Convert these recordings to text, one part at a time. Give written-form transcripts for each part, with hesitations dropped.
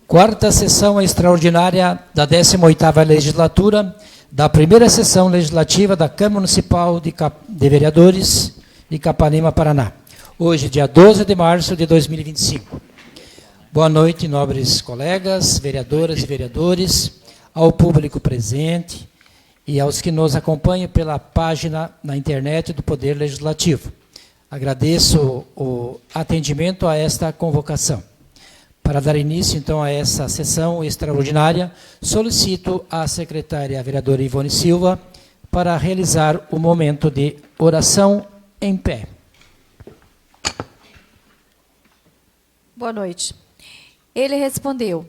Quarta sessão extraordinária da 18ª legislatura da primeira sessão legislativa da Câmara Municipal de Vereadores de Capanema, Paraná. Hoje, dia 12 de março de 2025. Boa noite, nobres colegas, vereadoras e vereadores, ao público presente e aos que nos acompanham pela página na internet do Poder Legislativo. Agradeço o atendimento a esta convocação. Para dar início, então, a essa sessão extraordinária, solicito à secretária vereadora Ivone Silva para realizar o momento de oração em pé. Boa noite. Ele respondeu: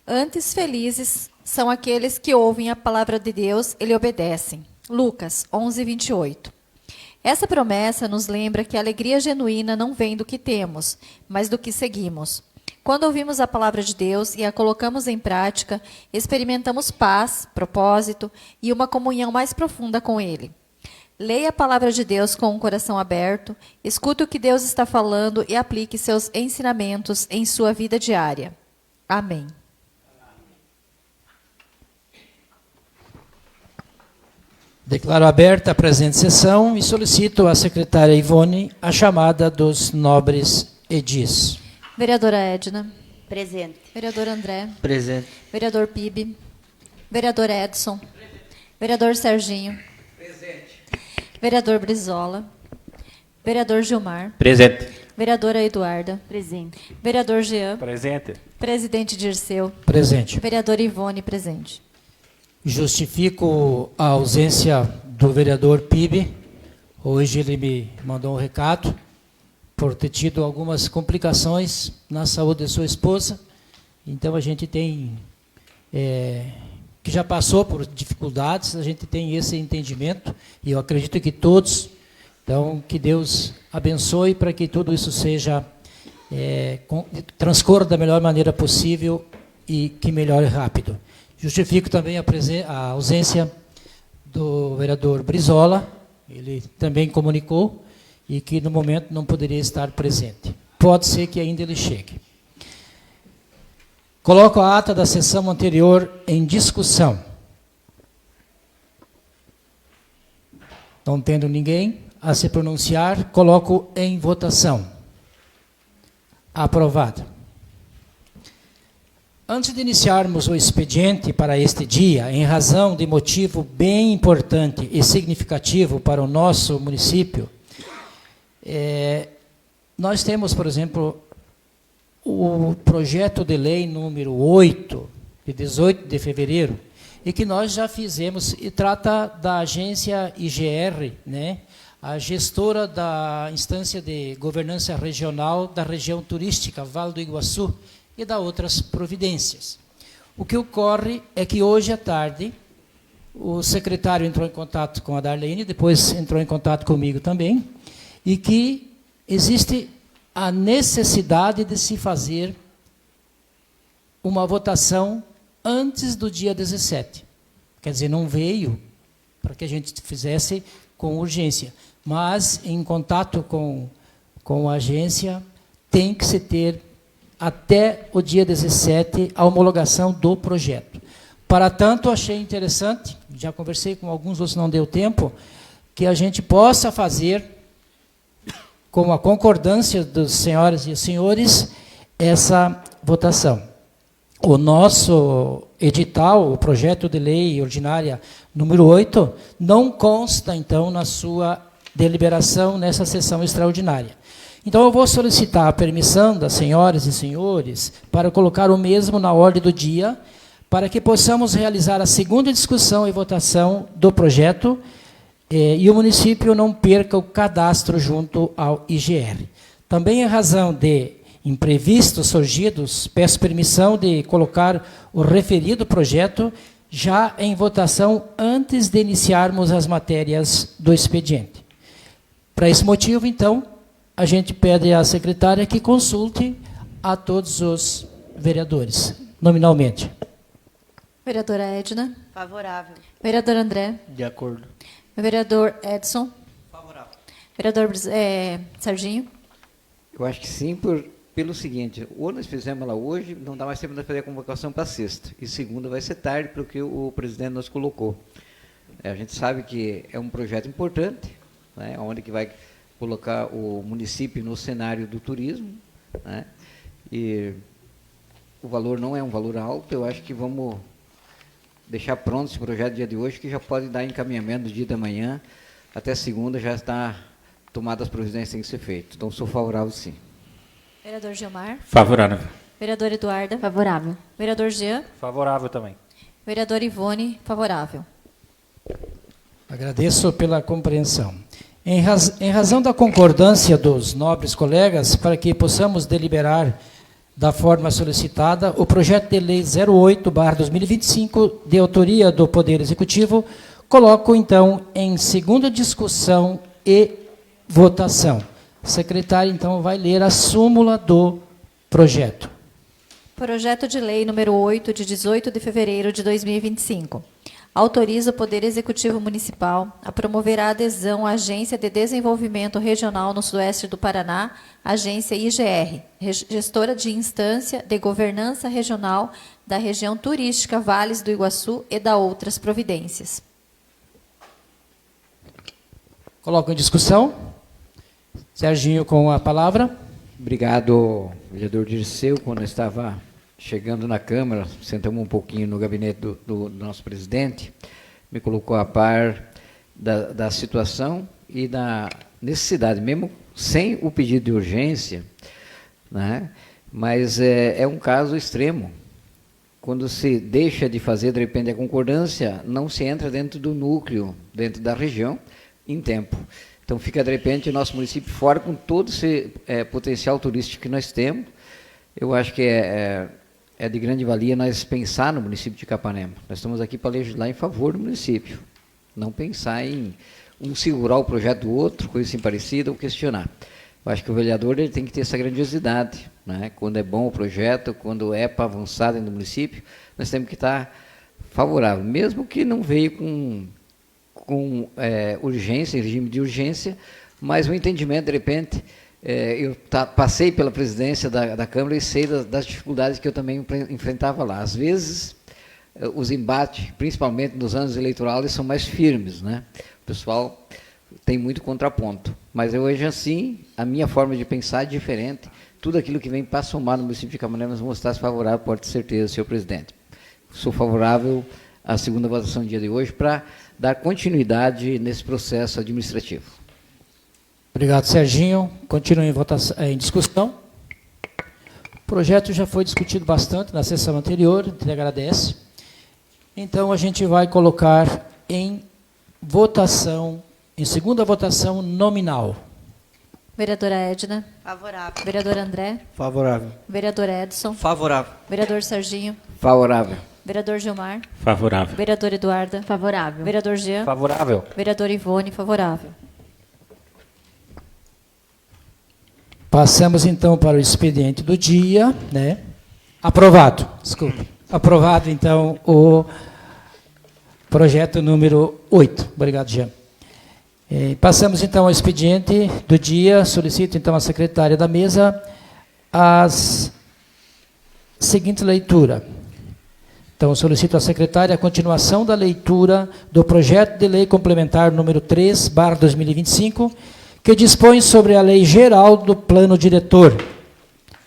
antes felizes são aqueles que ouvem a palavra de Deus e lhe obedecem. Lucas 11:28. Essa promessa nos lembra que a alegria genuína não vem do que temos, mas do que seguimos. Quando ouvimos a palavra de Deus e a colocamos em prática, experimentamos paz, propósito e uma comunhão mais profunda com Ele. Leia a palavra de Deus com o coração aberto, escute o que Deus está falando e aplique seus ensinamentos em sua vida diária. Amém. Declaro aberta a presente sessão e solicito à secretária Ivone a chamada dos nobres edis. Vereadora Edna. Presente. Vereador André. Presente. Vereador Pibe. Vereador Edson. Presente. Vereador Serginho. Presente. Vereador Brizola. Vereador Gilmar. Presente. Vereadora Eduarda. Presente. Vereador Jean. Presente. Presidente Dirceu. Presente. Vereadora Ivone, presente. Justifico a ausência do vereador Pibe. Hoje ele me mandou um recado por ter tido algumas complicações na saúde de sua esposa. Então, a gente tem, que já passou por dificuldades, a gente tem esse entendimento, e eu acredito que todos, então, que Deus abençoe para que tudo isso seja, transcorra da melhor maneira possível e que melhore rápido. Justifico também a ausência do vereador Brizola, ele também comunicou, e que no momento não poderia estar presente. Pode ser que ainda ele chegue. Coloco a ata da sessão anterior em discussão. Não tendo ninguém a se pronunciar, coloco em votação. Aprovado. Antes de iniciarmos o expediente para este dia, em razão de motivo bem importante e significativo para o nosso município, nós temos, por exemplo, o projeto de lei número 8, de 18 de fevereiro, e que nós já fizemos, e trata da agência IGR, né, a gestora da instância de governança regional da região turística Vale do Iguaçu e da outras providências. O que ocorre é que hoje à tarde, o secretário entrou em contato com a Darlene, depois entrou em contato comigo também, e que existe a necessidade de se fazer uma votação antes do dia 17. Quer dizer, não veio para que a gente fizesse com urgência, mas em contato com a agência tem que se ter até o dia 17 a homologação do projeto. Para tanto, achei interessante, já conversei com alguns, outros não deu tempo, que a gente possa fazer, com a concordância dos senhoras e senhores, essa votação. O nosso edital, o projeto de lei ordinária número 8, não consta, então, na sua deliberação nessa sessão extraordinária. Então, eu vou solicitar a permissão das senhoras e senhores para colocar o mesmo na ordem do dia, para que possamos realizar a segunda discussão e votação do projeto, e o município não perca o cadastro junto ao IGR. Também em razão de imprevistos surgidos, peço permissão de colocar o referido projeto já em votação antes de iniciarmos as matérias do expediente. Para esse motivo, então, a gente pede à secretária que consulte a todos os vereadores, nominalmente. Vereadora Edna. Favorável. Vereador André. De acordo. Vereador Edson. Favorável. Vereador Serginho. Eu acho que sim, por pelo seguinte, ou nós fizemos ela hoje, não dá mais tempo de fazer a convocação para sexta, e segunda vai ser tarde, porque o presidente nos colocou. A gente sabe que é um projeto importante, né, onde que vai colocar o município no cenário do turismo, né, e o valor não é um valor alto, eu acho que vamos deixar pronto esse projeto no dia de hoje, que já pode dar encaminhamento no dia da manhã, até segunda já está tomadas as providências que têm que ser feitas. Então, sou favorável, sim. Vereador Gilmar. Favorável. Vereador Eduarda. Favorável. Vereador Jean. Favorável também. Vereador Ivone. Favorável. Agradeço pela compreensão. Em razão da concordância dos nobres colegas, para que possamos deliberar da forma solicitada, o projeto de lei 08/2025, de autoria do Poder Executivo, coloco, então, em segunda discussão e votação. O secretário, então, vai ler a súmula do projeto. Projeto de lei número 8, de 18 de fevereiro de 2025. Autoriza o Poder Executivo Municipal a promover a adesão à Agência de Desenvolvimento Regional no Sudoeste do Paraná, agência IGR, gestora de instância de governança regional da região turística Vales do Iguaçu e da outras providências. Coloco em discussão. Serginho, com a palavra. Obrigado, vereador Dirceu. Quando eu estava chegando na Câmara, sentamos um pouquinho no gabinete do nosso presidente, me colocou a par da situação e da necessidade, mesmo sem o pedido de urgência, né? Mas é um caso extremo. Quando se deixa de fazer, de repente, a concordância, não se entra dentro do núcleo, dentro da região, em tempo. Então, fica, de repente, o nosso município fora com todo esse potencial turístico que nós temos. Eu acho que é de grande valia nós pensar no município de Capanema. Nós estamos aqui para legislar em favor do município, não pensar em um segurar o projeto do outro, coisa assim parecida, ou questionar. Eu acho que o vereador ele tem que ter essa grandiosidade, né? Quando é bom o projeto, quando é para avançar dentro do município, nós temos que estar favorável, mesmo que não veio com urgência, em regime de urgência, mas o entendimento, de repente, eu passei pela presidência da Câmara e sei das dificuldades que eu também enfrentava lá. Às vezes, os embates, principalmente nos anos eleitorais, são mais firmes, né? O pessoal tem muito contraponto. Mas hoje, assim, a minha forma de pensar é diferente. Tudo aquilo que vem para somar no município de Capanema, nós vamos estar favorável, pode ter certeza, senhor presidente. Sou favorável à segunda votação do dia de hoje para dar continuidade nesse processo administrativo. Obrigado, Serginho. Continua em discussão. O projeto já foi discutido bastante na sessão anterior, ele agradece. Então, a gente vai colocar em votação, em segunda votação nominal. Vereadora Edna. Favorável. Vereador André. Favorável. Vereador Edson. Favorável. Vereador Serginho. Favorável. Vereador Gilmar. Favorável. Vereador Eduarda. Favorável. Vereador Jean. Favorável. Vereador Ivone. Favorável. Passamos, então, para o expediente do dia, né? Aprovado, desculpe. Aprovado, então, o projeto número 8. Obrigado, Jean. Passamos, então, ao expediente do dia. Solicito, então, à secretária da mesa a seguinte leitura. Então, solicito à secretária a continuação da leitura do projeto de lei complementar número 3/2025, que dispõe sobre a Lei Geral do Plano Diretor,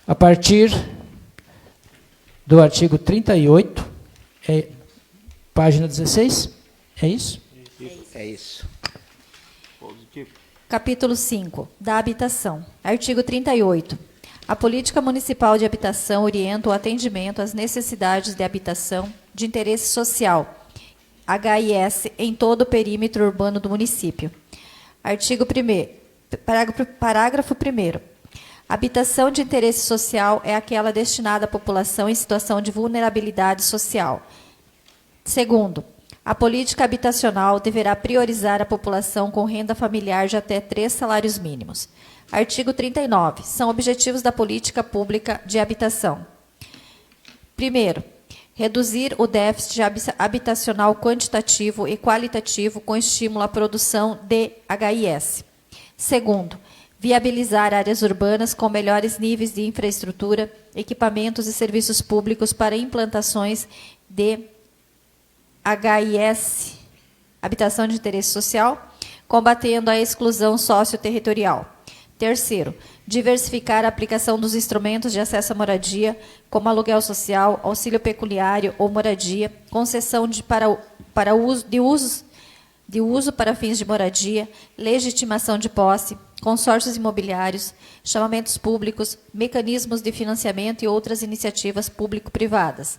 a partir do artigo 38, página 16, é isso? É isso. Capítulo 5, da habitação. Artigo 38. A política municipal de habitação orienta o atendimento às necessidades de habitação de interesse social, HIS, em todo o perímetro urbano do município. Artigo 1º. Parágrafo 1º. Habitação de interesse social é aquela destinada à população em situação de vulnerabilidade social. Segundo, a política habitacional deverá priorizar a população com renda familiar de até 3 salários mínimos. Artigo 39. São objetivos da política pública de habitação. Primeiro, reduzir o déficit habitacional quantitativo e qualitativo com estímulo à produção de HIS. Segundo, Viabilizar áreas urbanas com melhores níveis de infraestrutura, equipamentos e serviços públicos para implantações de HIS, habitação de interesse social, combatendo a exclusão socioterritorial. Terceiro, diversificar a aplicação dos instrumentos de acesso à moradia, como aluguel social, auxílio pecuniário ou moradia, concessão para uso para fins de moradia, legitimação de posse, consórcios imobiliários, chamamentos públicos, mecanismos de financiamento e outras iniciativas público-privadas.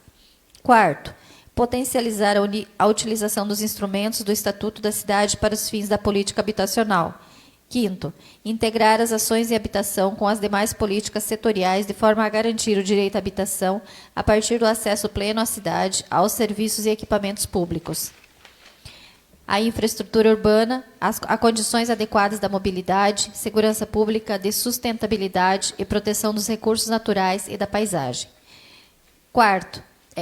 Quarto, potencializar a utilização dos instrumentos do Estatuto da Cidade para os fins da política habitacional. Quinto, integrar as ações de habitação com as demais políticas setoriais de forma a garantir o direito à habitação a partir do acesso pleno à cidade, aos serviços e equipamentos públicos. A infraestrutura urbana, a condições adequadas da mobilidade, segurança pública, de sustentabilidade e proteção dos recursos naturais e da paisagem.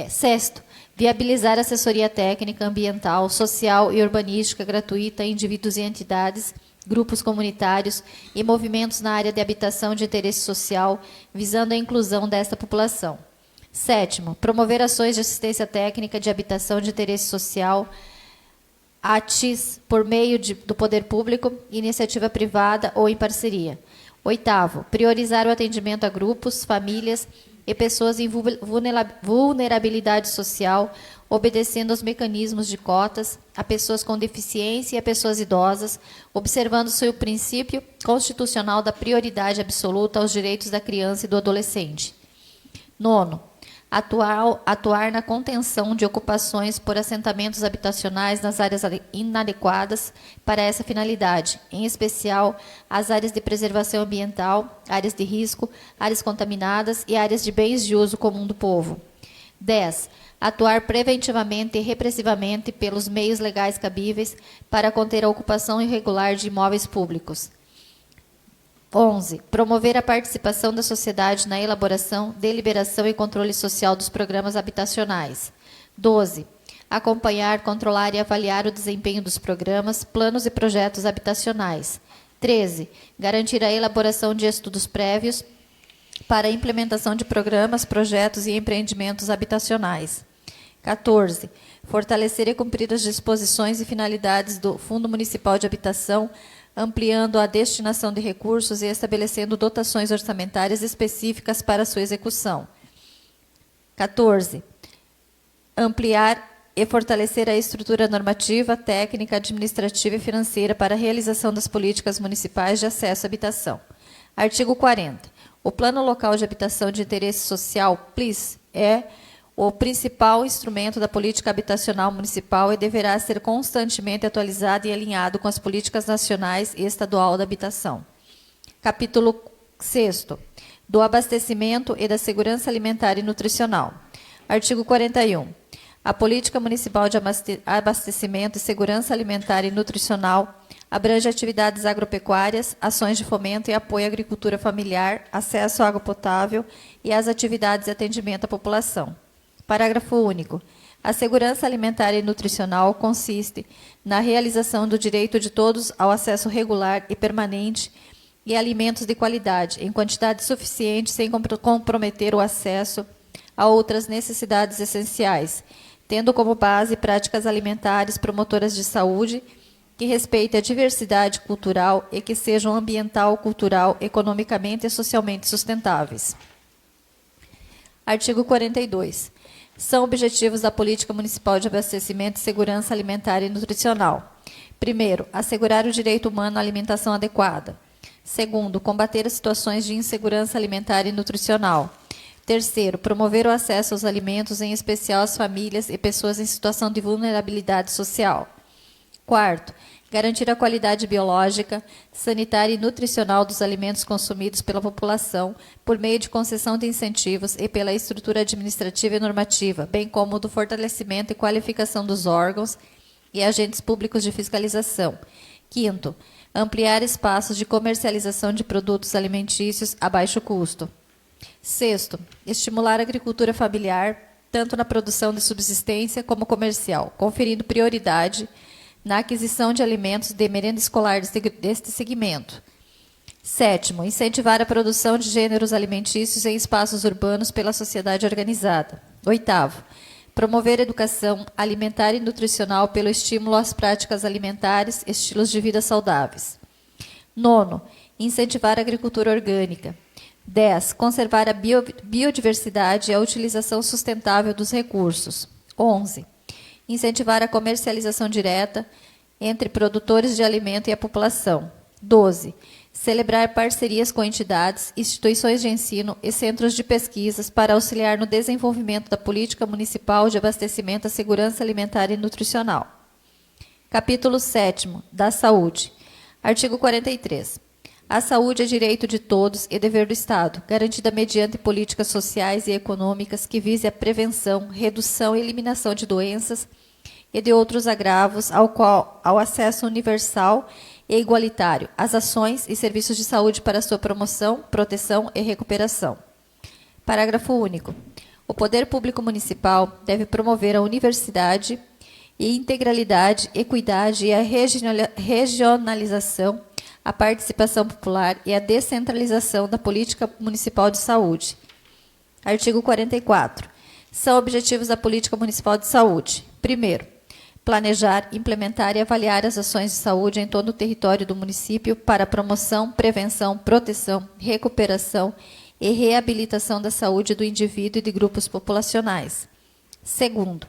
Sexto, viabilizar assessoria técnica, ambiental, social e urbanística gratuita a indivíduos e entidades, grupos comunitários e movimentos na área de habitação de interesse social, visando a inclusão desta população. Sétimo, promover ações de assistência técnica de habitação de interesse social, ATIS, por meio do poder público, iniciativa privada ou em parceria. Oitavo, priorizar o atendimento a grupos, famílias e pessoas em vulnerabilidade social, obedecendo aos mecanismos de cotas, a pessoas com deficiência e a pessoas idosas, observando-se o princípio constitucional da prioridade absoluta aos direitos da criança e do adolescente. Nono, atuar na contenção de ocupações por assentamentos habitacionais nas áreas inadequadas para essa finalidade, em especial as áreas de preservação ambiental, áreas de risco, áreas contaminadas e áreas de bens de uso comum do povo. 10. Atuar preventivamente e repressivamente pelos meios legais cabíveis para conter a ocupação irregular de imóveis públicos. 11. Promover a participação da sociedade na elaboração, deliberação e controle social dos programas habitacionais. 12. Acompanhar, controlar e avaliar o desempenho dos programas, planos e projetos habitacionais. 13. Garantir a elaboração de estudos prévios para a implementação de programas, projetos e empreendimentos habitacionais. 14. Fortalecer e cumprir as disposições e finalidades do Fundo Municipal de Habitação, ampliando a destinação de recursos e estabelecendo dotações orçamentárias específicas para sua execução. 14. Ampliar e fortalecer a estrutura normativa, técnica, administrativa e financeira para a realização das políticas municipais de acesso à habitação. Artigo 40. O Plano Local de Habitação de Interesse Social, PLIS, é o principal instrumento da política habitacional municipal e deverá ser constantemente atualizado e alinhado com as políticas nacionais e estadual da habitação. Capítulo 6º. Do abastecimento e da segurança alimentar e nutricional. Artigo 41. A política municipal de abastecimento e segurança alimentar e nutricional abrange atividades agropecuárias, ações de fomento e apoio à agricultura familiar, acesso à água potável e às atividades de atendimento à população. Parágrafo único. A segurança alimentar e nutricional consiste na realização do direito de todos ao acesso regular e permanente e alimentos de qualidade, em quantidade suficiente, sem comprometer o acesso a outras necessidades essenciais, tendo como base práticas alimentares promotoras de saúde, que respeitem a diversidade cultural e que sejam ambiental, cultural, economicamente e socialmente sustentáveis. Artigo 42. São objetivos da Política Municipal de Abastecimento e Segurança Alimentar e Nutricional. Primeiro, assegurar o direito humano à alimentação adequada. Segundo, combater as situações de insegurança alimentar e nutricional. Terceiro, promover o acesso aos alimentos, em especial às famílias e pessoas em situação de vulnerabilidade social. Quarto, garantir a qualidade biológica, sanitária e nutricional dos alimentos consumidos pela população por meio de concessão de incentivos e pela estrutura administrativa e normativa, bem como do fortalecimento e qualificação dos órgãos e agentes públicos de fiscalização. Quinto, ampliar espaços de comercialização de produtos alimentícios a baixo custo. Sexto, estimular a agricultura familiar, tanto na produção de subsistência como comercial, conferindo prioridade na aquisição de alimentos de merenda escolar deste segmento. Sétimo, incentivar a produção de gêneros alimentícios em espaços urbanos pela sociedade organizada. Oitavo, promover educação alimentar e nutricional pelo estímulo às práticas alimentares, estilos de vida saudáveis. Nono, incentivar a agricultura orgânica. 10. Conservar a biodiversidade e a utilização sustentável dos recursos. 11. Incentivar a comercialização direta entre produtores de alimento e a população. 12. Celebrar parcerias com entidades, instituições de ensino e centros de pesquisas para auxiliar no desenvolvimento da política municipal de abastecimento à segurança alimentar e nutricional. Capítulo 7º, da saúde. Artigo 43. A saúde é direito de todos e dever do Estado, garantida mediante políticas sociais e econômicas que vise a prevenção, redução e eliminação de doenças e de outros agravos ao acesso universal e igualitário às ações e serviços de saúde para sua promoção, proteção e recuperação. Parágrafo único. O poder público municipal deve promover a universidade e integralidade, equidade e a regionalização, a participação popular e a descentralização da política municipal de saúde. Artigo 44. São objetivos da política municipal de saúde. Primeiro, planejar, implementar e avaliar as ações de saúde em todo o território do município para promoção, prevenção, proteção, recuperação e reabilitação da saúde do indivíduo e de grupos populacionais. Segundo,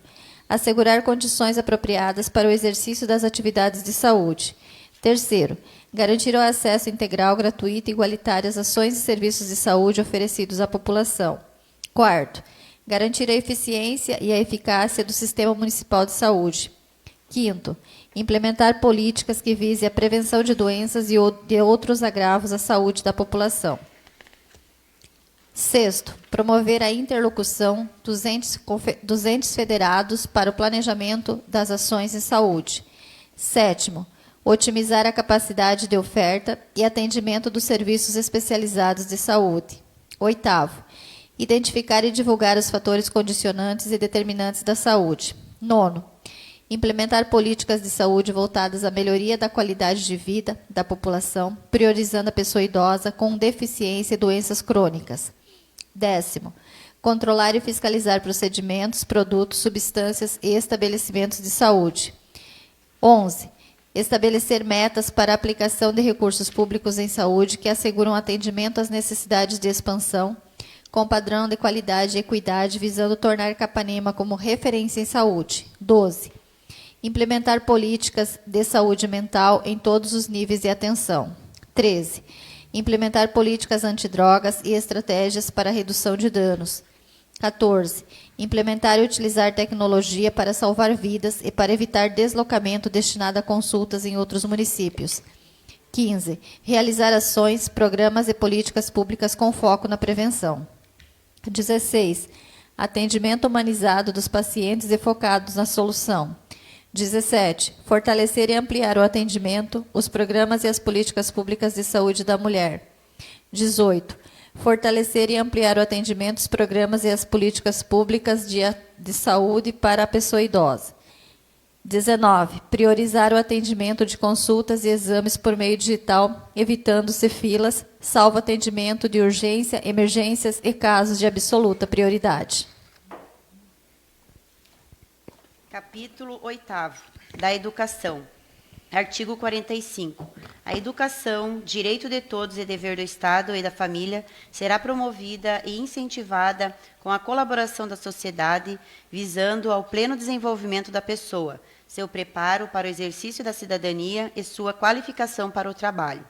assegurar condições apropriadas para o exercício das atividades de saúde. Terceiro, garantir o acesso integral, gratuito e igualitário às ações e serviços de saúde oferecidos à população. Quarto, garantir a eficiência e a eficácia do Sistema Municipal de Saúde. Quinto, implementar políticas que visem a prevenção de doenças e de outros agravos à saúde da população. Sexto, promover a interlocução dos entes federados para o planejamento das ações em saúde. Sétimo, otimizar a capacidade de oferta e atendimento dos serviços especializados de saúde. Oitavo, identificar e divulgar os fatores condicionantes e determinantes da saúde. Nono, implementar políticas de saúde voltadas à melhoria da qualidade de vida da população, priorizando a pessoa idosa com deficiência e doenças crônicas. Décimo, controlar e fiscalizar procedimentos, produtos, substâncias e estabelecimentos de saúde. 11. Estabelecer metas para a aplicação de recursos públicos em saúde que asseguram atendimento às necessidades de expansão, com padrão de qualidade e equidade, visando tornar Capanema como referência em saúde. 12. Implementar políticas de saúde mental em todos os níveis de atenção. 13. Implementar políticas antidrogas e estratégias para a redução de danos. 14. Implementar e utilizar tecnologia para salvar vidas e para evitar deslocamento destinado a consultas em outros municípios. 15. Realizar ações, programas e políticas públicas com foco na prevenção. 16. Atendimento humanizado dos pacientes e focados na solução. 17. Fortalecer e ampliar o atendimento, os programas e as políticas públicas de saúde da mulher. 18. Fortalecer e ampliar o atendimento, os programas e as políticas públicas de saúde para a pessoa idosa. 19. Priorizar o atendimento de consultas e exames por meio digital, evitando-se filas, salvo atendimento de urgência, emergências e casos de absoluta prioridade. Capítulo 8º, da Educação. Artigo 45. A educação, direito de todos e dever do Estado e da família, será promovida e incentivada com a colaboração da sociedade, visando ao pleno desenvolvimento da pessoa, seu preparo para o exercício da cidadania e sua qualificação para o trabalho.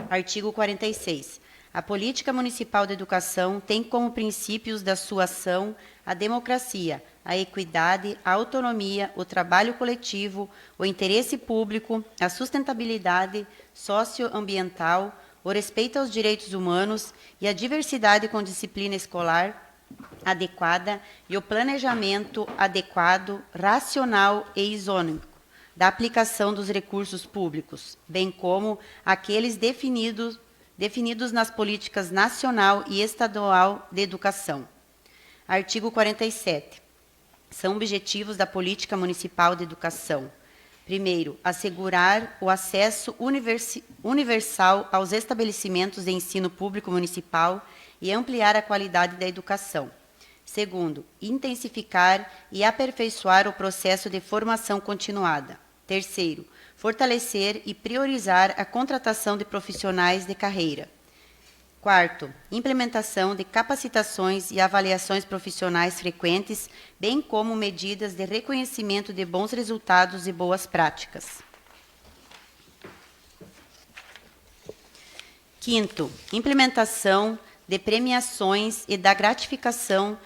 Artigo 46. A política municipal de educação tem como princípios da sua ação a democracia, a equidade, a autonomia, o trabalho coletivo, o interesse público, a sustentabilidade socioambiental, o respeito aos direitos humanos e a diversidade com disciplina escolar adequada e o planejamento adequado, racional e isônico da aplicação dos recursos públicos, bem como aqueles definidos nas políticas nacional e estadual de educação. Artigo 47. São objetivos da política municipal de educação: Primeiro, assegurar o acesso universal aos estabelecimentos de ensino público municipal e ampliar a qualidade da educação. Segundo, intensificar e aperfeiçoar o processo de formação continuada. Terceiro, fortalecer e priorizar a contratação de profissionais de carreira. Quarto, implementação de capacitações e avaliações profissionais frequentes, bem como medidas de reconhecimento de bons resultados e boas práticas. Quinto, implementação de premiações e da gratificação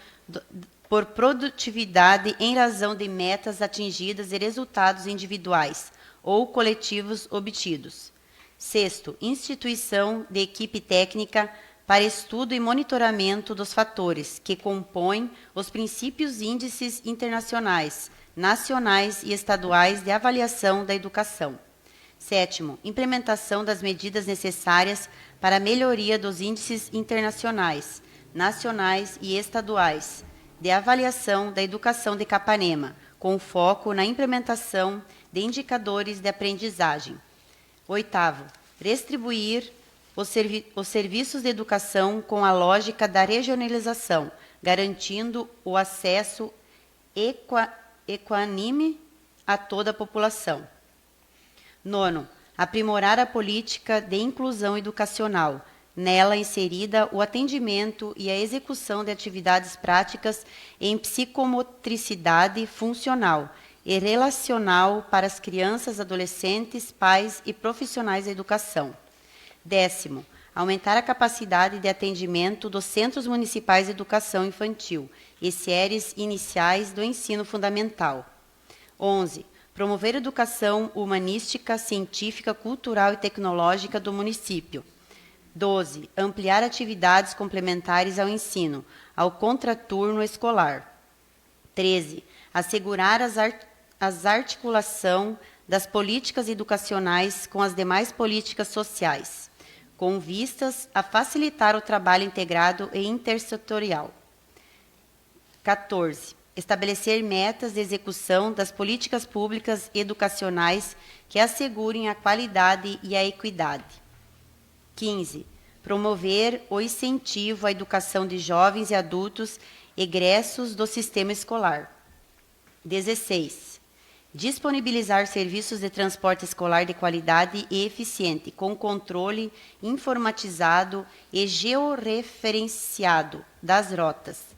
por produtividade em razão de metas atingidas e resultados individuais ou coletivos obtidos. Sexto, instituição de equipe técnica para estudo e monitoramento dos fatores que compõem os princípios índices internacionais, nacionais e estaduais de avaliação da educação. Sétimo, implementação das medidas necessárias para a melhoria dos índices internacionais, nacionais e estaduais de avaliação da educação de Capanema, com foco na implementação de indicadores de aprendizagem. Oitavo, distribuir os serviços de educação com a lógica da regionalização, garantindo o acesso equânime a toda a população. Nono, aprimorar a política de inclusão educacional, nela inserida o atendimento e a execução de atividades práticas em psicomotricidade funcional e relacional para as crianças, adolescentes, pais e profissionais da educação. Décimo, aumentar a capacidade de atendimento dos Centros Municipais de Educação Infantil e séries iniciais do ensino fundamental. 11. Promover a educação humanística, científica, cultural e tecnológica do município. 12. Ampliar atividades complementares ao ensino, ao contraturno escolar. 13. Assegurar as articulação das políticas educacionais com as demais políticas sociais, com vistas a facilitar o trabalho integrado e intersetorial. 14. Estabelecer metas de execução das políticas públicas educacionais que assegurem a qualidade e a equidade. 15. Promover o incentivo à educação de jovens e adultos egressos do sistema escolar. 16. Disponibilizar serviços de transporte escolar de qualidade e eficiente, com controle informatizado e georreferenciado das rotas.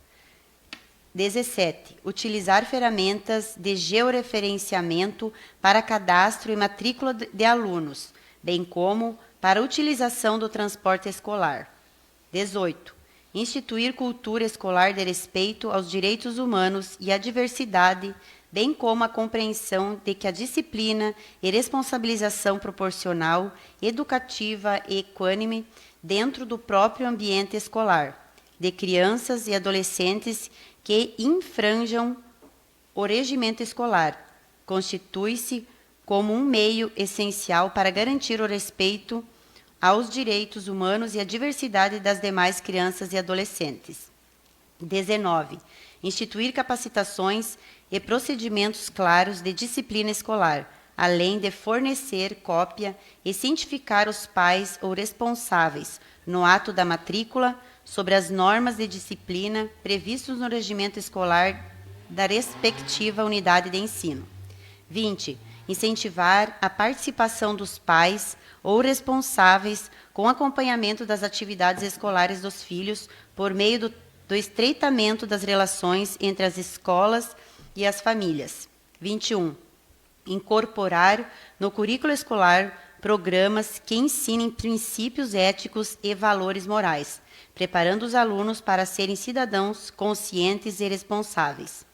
17. Utilizar ferramentas de georreferenciamento para cadastro e matrícula de alunos, bem como para a utilização do transporte escolar. 18. Instituir cultura escolar de respeito aos direitos humanos e à diversidade, bem como a compreensão de que a disciplina e responsabilização proporcional, educativa e equânime dentro do próprio ambiente escolar, de crianças e adolescentes que infranjam o regimento escolar, constitui-se como um meio essencial para garantir o respeito aos direitos humanos e à diversidade das demais crianças e adolescentes. 19. Instituir capacitações e procedimentos claros de disciplina escolar, além de fornecer cópia e cientificar os pais ou responsáveis, no ato da matrícula, sobre as normas de disciplina previstos no regimento escolar da respectiva unidade de ensino. 20. Incentivar a participação dos pais ou responsáveis com acompanhamento das atividades escolares dos filhos por meio do estreitamento das relações entre as escolas e as famílias. 21. Incorporar no currículo escolar programas que ensinem princípios éticos e valores morais, preparando os alunos para serem cidadãos conscientes e responsáveis.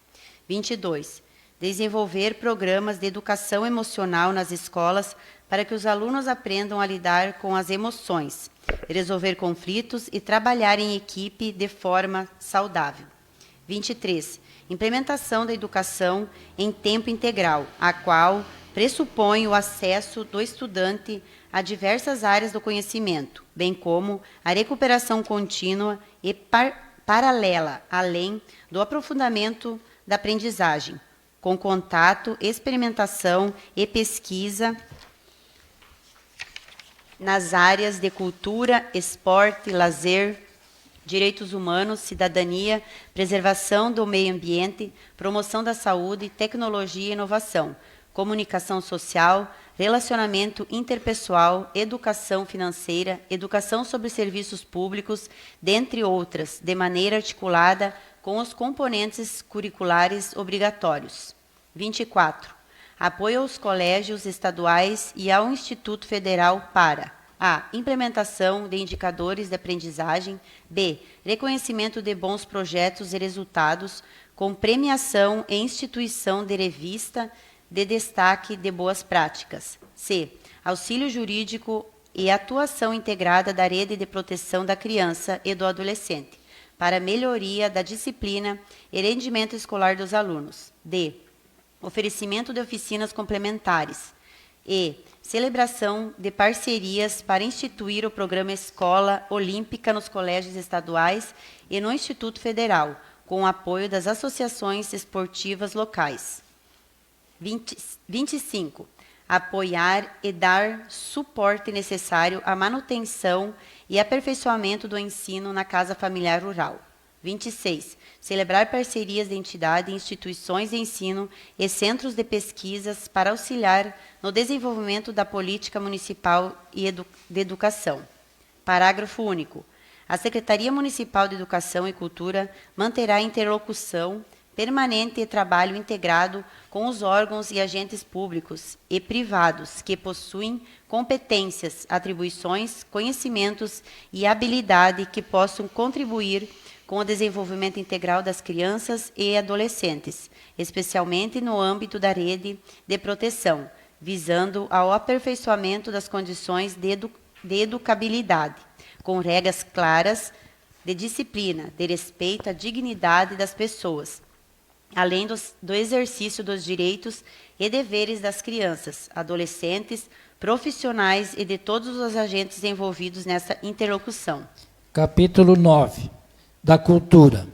22. Desenvolver programas de educação emocional nas escolas para que os alunos aprendam a lidar com as emoções, resolver conflitos e trabalhar em equipe de forma saudável. 23. Implementação da educação em tempo integral, a qual pressupõe o acesso do estudante a diversas áreas do conhecimento, bem como a recuperação contínua e paralela, além do aprofundamento da aprendizagem, com contato, experimentação e pesquisa nas áreas de cultura, esporte, lazer, direitos humanos, cidadania, preservação do meio ambiente, promoção da saúde, tecnologia e inovação, comunicação social, relacionamento interpessoal, educação financeira, educação sobre serviços públicos, dentre outras, de maneira articulada com os componentes curriculares obrigatórios. 24. Apoio aos colégios estaduais e ao Instituto Federal para a. Implementação de indicadores de aprendizagem. B. Reconhecimento de bons projetos e resultados, com premiação e instituição de revista de destaque de boas práticas. C. Auxílio jurídico e atuação integrada da rede de proteção da criança e do adolescente, para melhoria da disciplina e rendimento escolar dos alunos. D. Oferecimento de oficinas complementares. E. Celebração de parcerias para instituir o programa Escola Olímpica nos colégios estaduais e no Instituto Federal, com o apoio das associações esportivas locais. 25. Apoiar e dar suporte necessário à manutenção e aperfeiçoamento do ensino na Casa Familiar Rural. 26. Celebrar parcerias de entidade, instituições de ensino e centros de pesquisas para auxiliar no desenvolvimento da política municipal e de educação. Parágrafo único. A Secretaria Municipal de Educação e Cultura manterá interlocução permanente e trabalho integrado com os órgãos e agentes públicos e privados que possuem competências, atribuições, conhecimentos e habilidade que possam contribuir com o desenvolvimento integral das crianças e adolescentes, especialmente no âmbito da rede de proteção, visando ao aperfeiçoamento das condições de educabilidade, com regras claras de disciplina, de respeito à dignidade das pessoas, além do exercício dos direitos e deveres das crianças, adolescentes, profissionais e de todos os agentes envolvidos nessa interlocução. Capítulo 9. Da Cultura.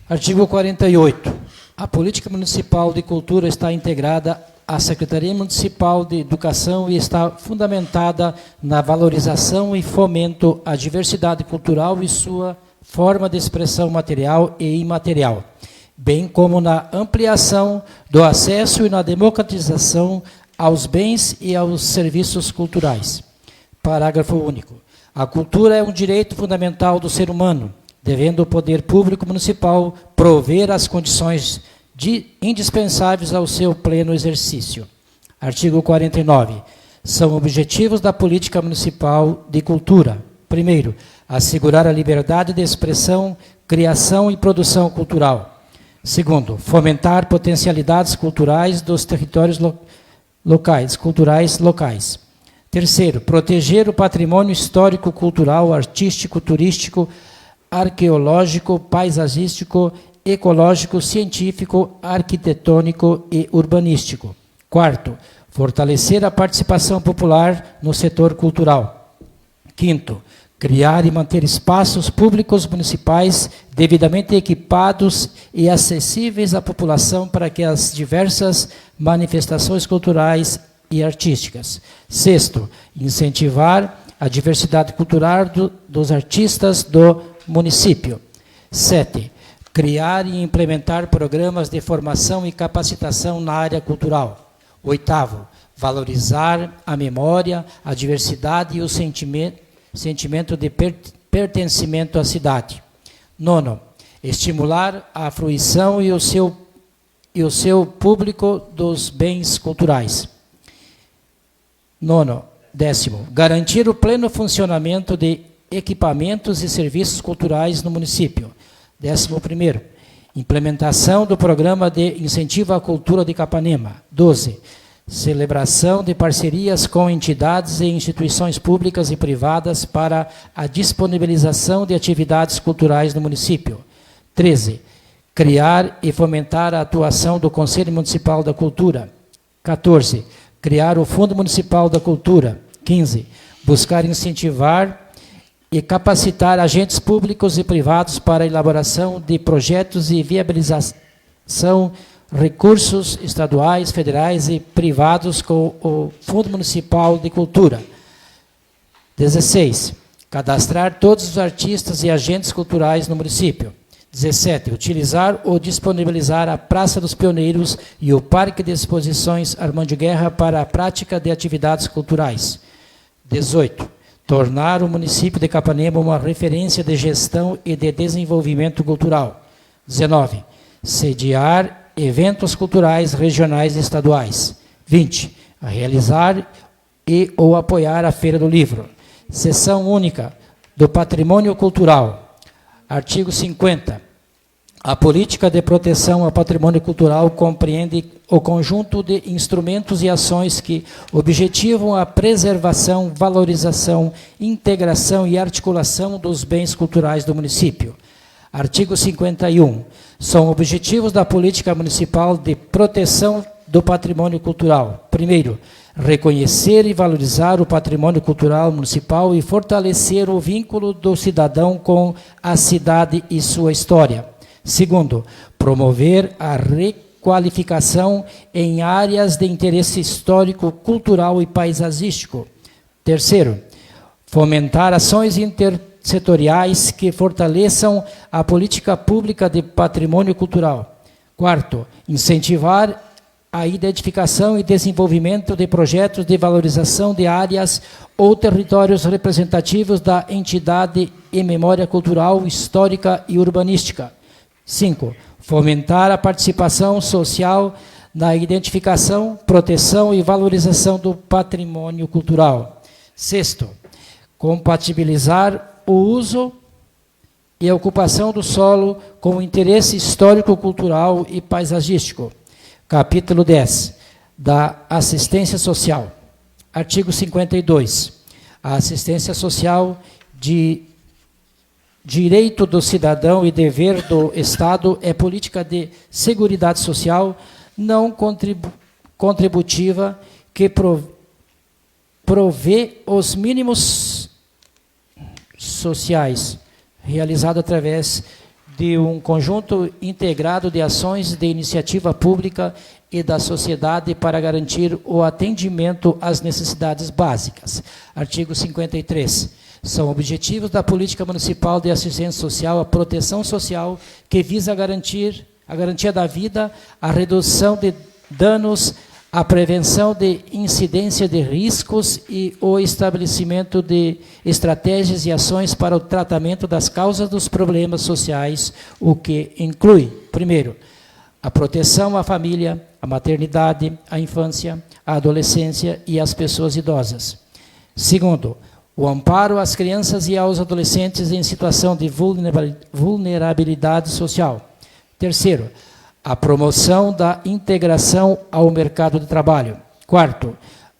Artigo 48. A política municipal de cultura está integrada à Secretaria Municipal de Educação e está fundamentada na valorização e fomento à diversidade cultural e sua forma de expressão material e imaterial, bem como na ampliação do acesso e na democratização aos bens e aos serviços culturais. Parágrafo único. A cultura é um direito fundamental do ser humano, devendo o poder público municipal prover as condições indispensáveis ao seu pleno exercício. Artigo 49. São objetivos da política municipal de cultura: primeiro, assegurar a liberdade de expressão, criação e produção cultural. Segundo, fomentar potencialidades culturais dos territórios culturais locais. Terceiro, proteger o patrimônio histórico, cultural, artístico, turístico, arqueológico, paisagístico, ecológico, científico, arquitetônico e urbanístico. Quarto, fortalecer a participação popular no setor cultural. Quinto, criar e manter espaços públicos municipais devidamente equipados e acessíveis à população para que as diversas manifestações culturais e artísticas. Sexto, incentivar a diversidade cultural dos artistas do município. 7. Criar e implementar programas de formação e capacitação na área cultural. 8. Valorizar a memória, a diversidade e o sentimento de pertencimento à cidade. 9. Estimular a fruição e o seu público dos bens culturais. 10. Garantir o pleno funcionamento de equipamentos e serviços culturais no município. 11. Implementação do programa de incentivo à cultura de Capanema. 12. Celebração de parcerias com entidades e instituições públicas e privadas para a disponibilização de atividades culturais no município. 13. Criar e fomentar a atuação do Conselho Municipal da Cultura. 14. Criar o Fundo Municipal da Cultura. 15. Buscar incentivar e capacitar agentes públicos e privados para a elaboração de projetos e viabilização recursos estaduais, federais e privados com o Fundo Municipal de Cultura. 16. Cadastrar todos os artistas e agentes culturais no município. 17. Utilizar ou disponibilizar a Praça dos Pioneiros e o Parque de Exposições Armando Guerra para a prática de atividades culturais. 18. Tornar o município de Capanema uma referência de gestão e de desenvolvimento cultural. 19. Sediar eventos culturais regionais e estaduais. 20. Realizar e ou apoiar a Feira do Livro. Seção única do Patrimônio Cultural. Artigo 50. A política de proteção ao patrimônio cultural compreende o conjunto de instrumentos e ações que objetivam a preservação, valorização, integração e articulação dos bens culturais do município. Artigo 51. São objetivos da política municipal de proteção do patrimônio cultural. Primeiro, reconhecer e valorizar o patrimônio cultural municipal e fortalecer o vínculo do cidadão com a cidade e sua história. Segundo, promover a requalificação em áreas de interesse histórico, cultural e paisagístico. Terceiro, fomentar ações intersetoriais que fortaleçam a política pública de patrimônio cultural. Quarto, incentivar a identificação e desenvolvimento de projetos de valorização de áreas ou territórios representativos da entidade em memória cultural, histórica e urbanística. 5. Fomentar a participação social na identificação, proteção e valorização do patrimônio cultural. 6. Compatibilizar o uso e a ocupação do solo com o interesse histórico, cultural e paisagístico. Capítulo 10, da assistência social. Artigo 52. A assistência social de direito do cidadão e dever do Estado é política de seguridade social não contributiva que provê os mínimos sociais, realizado através de um conjunto integrado de ações de iniciativa pública e da sociedade para garantir o atendimento às necessidades básicas. Artigo 53. São objetivos da política municipal de assistência social a proteção social que visa a garantia da vida, a redução de danos, a prevenção de incidência de riscos e o estabelecimento de estratégias e ações para o tratamento das causas dos problemas sociais, o que inclui, primeiro, a proteção à família, à maternidade, à infância, à adolescência e às pessoas idosas. Segundo, o amparo às crianças e aos adolescentes em situação de vulnerabilidade social. Terceiro, a promoção da integração ao mercado de trabalho. Quarto,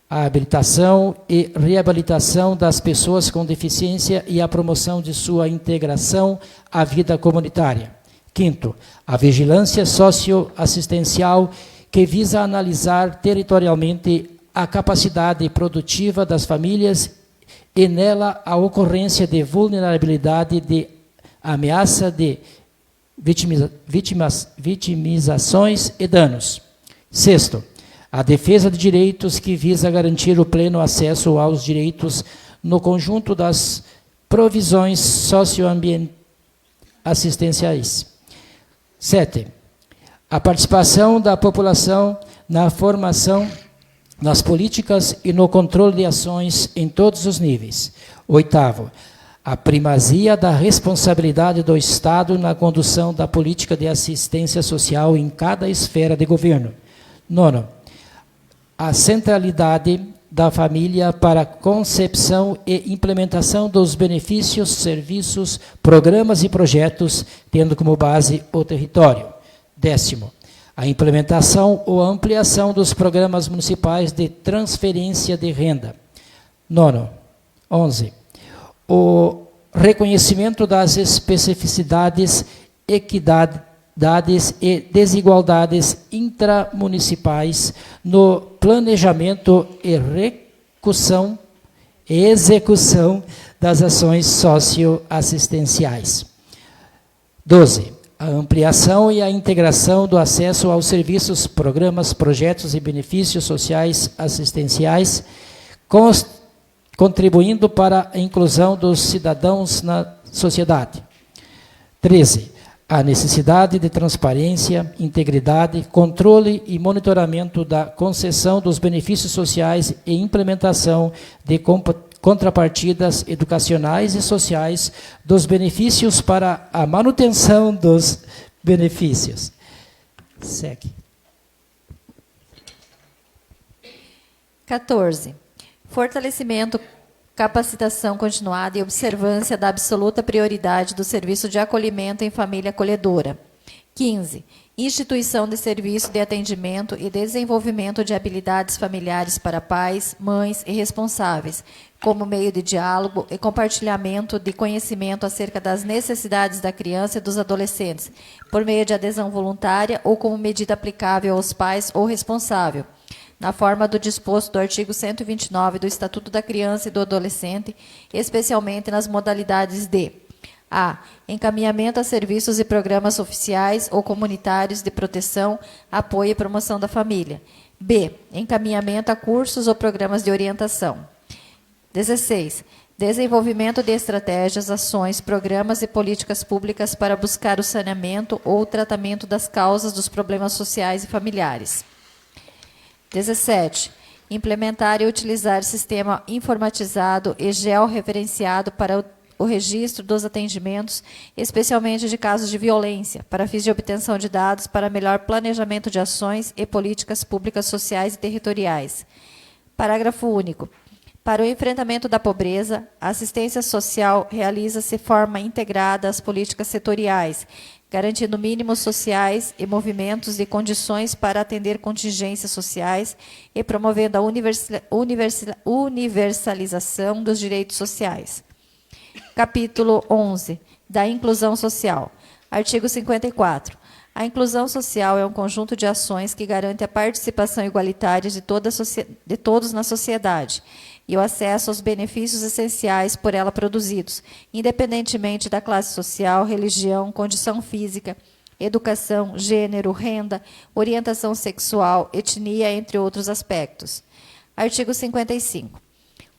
a habilitação e reabilitação das pessoas com deficiência e a promoção de sua integração à vida comunitária. Quinto, a vigilância socioassistencial que visa analisar territorialmente a capacidade produtiva das famílias e nela a ocorrência de vulnerabilidade, de ameaça de vitimizações e danos. Sexto, a defesa de direitos que visa garantir o pleno acesso aos direitos no conjunto das provisões socioassistenciais. 7. A participação da população na formação nas políticas e no controle de ações em todos os níveis. 8º, a primazia da responsabilidade do Estado na condução da política de assistência social em cada esfera de governo. 9º, a centralidade da família para a concepção e implementação dos benefícios, serviços, programas e projetos, tendo como base o território. 10º, a implementação ou ampliação dos programas municipais de transferência de renda. 9º, 11º, o reconhecimento das especificidades, equidades e desigualdades intramunicipais no planejamento e execução das ações socioassistenciais. 12. a ampliação e a integração do acesso aos serviços, programas, projetos e benefícios sociais assistenciais, contribuindo para a inclusão dos cidadãos na sociedade. 13. A necessidade de transparência, integridade, controle e monitoramento da concessão dos benefícios sociais e implementação de contrapartidas educacionais e sociais dos benefícios para a manutenção dos benefícios. Segue. 14. Fortalecimento, capacitação continuada e observância da absoluta prioridade do serviço de acolhimento em família acolhedora. 15. Instituição de serviço de atendimento e desenvolvimento de habilidades familiares para pais, mães e responsáveis, como meio de diálogo e compartilhamento de conhecimento acerca das necessidades da criança e dos adolescentes, por meio de adesão voluntária ou como medida aplicável aos pais ou responsável, na forma do disposto do artigo 129 do Estatuto da Criança e do Adolescente, especialmente nas modalidades de: a. Encaminhamento a serviços e programas oficiais ou comunitários de proteção, apoio e promoção da família. B. Encaminhamento a cursos ou programas de orientação. 16. Desenvolvimento de estratégias, ações, programas e políticas públicas para buscar o saneamento ou o tratamento das causas dos problemas sociais e familiares. 17. Implementar e utilizar sistema informatizado e georreferenciado para o registro dos atendimentos, especialmente de casos de violência, para fins de obtenção de dados para melhor planejamento de ações e políticas públicas sociais e territoriais. Parágrafo único. Para o enfrentamento da pobreza, a assistência social realiza-se de forma integrada às políticas setoriais, garantindo mínimos sociais e movimentos e condições para atender contingências sociais e promovendo a universalização dos direitos sociais. Capítulo 11. Da inclusão social. Artigo 54. A inclusão social é um conjunto de ações que garante a participação igualitária de todos na sociedade e o acesso aos benefícios essenciais por ela produzidos, independentemente da classe social, religião, condição física, educação, gênero, renda, orientação sexual, etnia, entre outros aspectos. Artigo 55.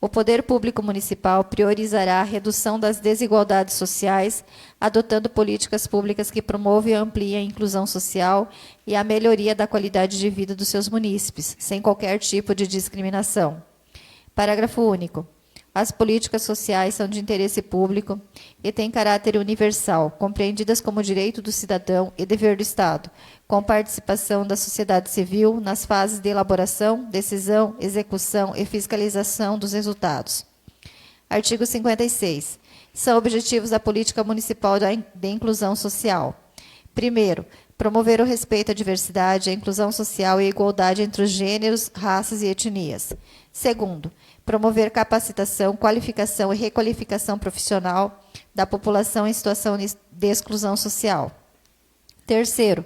O poder público municipal priorizará a redução das desigualdades sociais, adotando políticas públicas que promovam e ampliem a inclusão social e a melhoria da qualidade de vida dos seus munícipes, sem qualquer tipo de discriminação. Parágrafo único. As políticas sociais são de interesse público e têm caráter universal, compreendidas como direito do cidadão e dever do Estado, com participação da sociedade civil nas fases de elaboração, decisão, execução e fiscalização dos resultados. Artigo 56. São objetivos da política municipal de inclusão social. Primeiro, promover o respeito à diversidade, a inclusão social e a igualdade entre os gêneros, raças e etnias. Segundo, promover capacitação, qualificação e requalificação profissional da população em situação de exclusão social. Terceiro,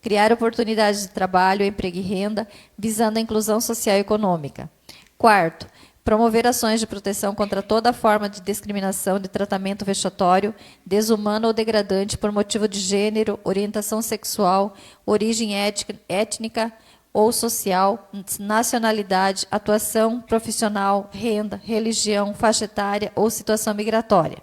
criar oportunidades de trabalho, emprego e renda, visando a inclusão social e econômica. Quarto, promover ações de proteção contra toda forma de discriminação, de tratamento vexatório, desumano ou degradante por motivo de gênero, orientação sexual, origem étnica ou social, nacionalidade, atuação profissional, renda, religião, faixa etária ou situação migratória.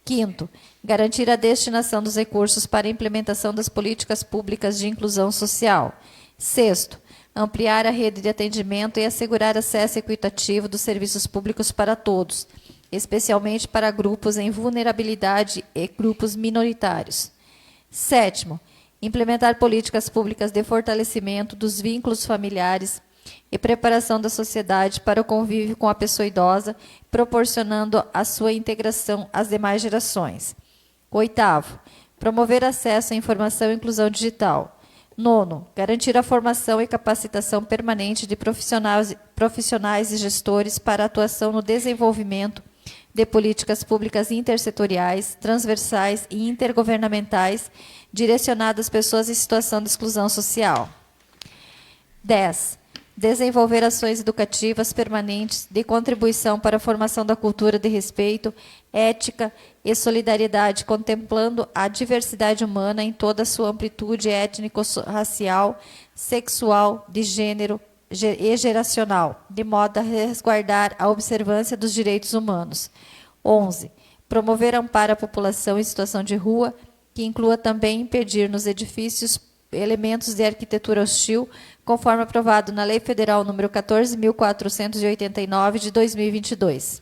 Quinto, garantir a destinação dos recursos para a implementação das políticas públicas de inclusão social. Sexto, ampliar a rede de atendimento e assegurar acesso equitativo dos serviços públicos para todos, especialmente para grupos em vulnerabilidade e grupos minoritários. Sétimo, implementar políticas públicas de fortalecimento dos vínculos familiares e preparação da sociedade para o convívio com a pessoa idosa, proporcionando a sua integração às demais gerações. Oitavo, promover acesso à informação e inclusão digital. Nono, garantir a formação e capacitação permanente de profissionais e gestores para atuação no desenvolvimento de políticas públicas intersetoriais, transversais e intergovernamentais direcionadas às pessoas em situação de exclusão social. 10. Desenvolver ações educativas permanentes de contribuição para a formação da cultura de respeito, ética e solidariedade, contemplando a diversidade humana em toda a sua amplitude étnico-racial, sexual, de gênero e geracional, de modo a resguardar a observância dos direitos humanos. 11. Promover amparo à população em situação de rua, que inclua também impedir nos edifícios elementos de arquitetura hostil, conforme aprovado na Lei Federal nº 14.489, de 2022.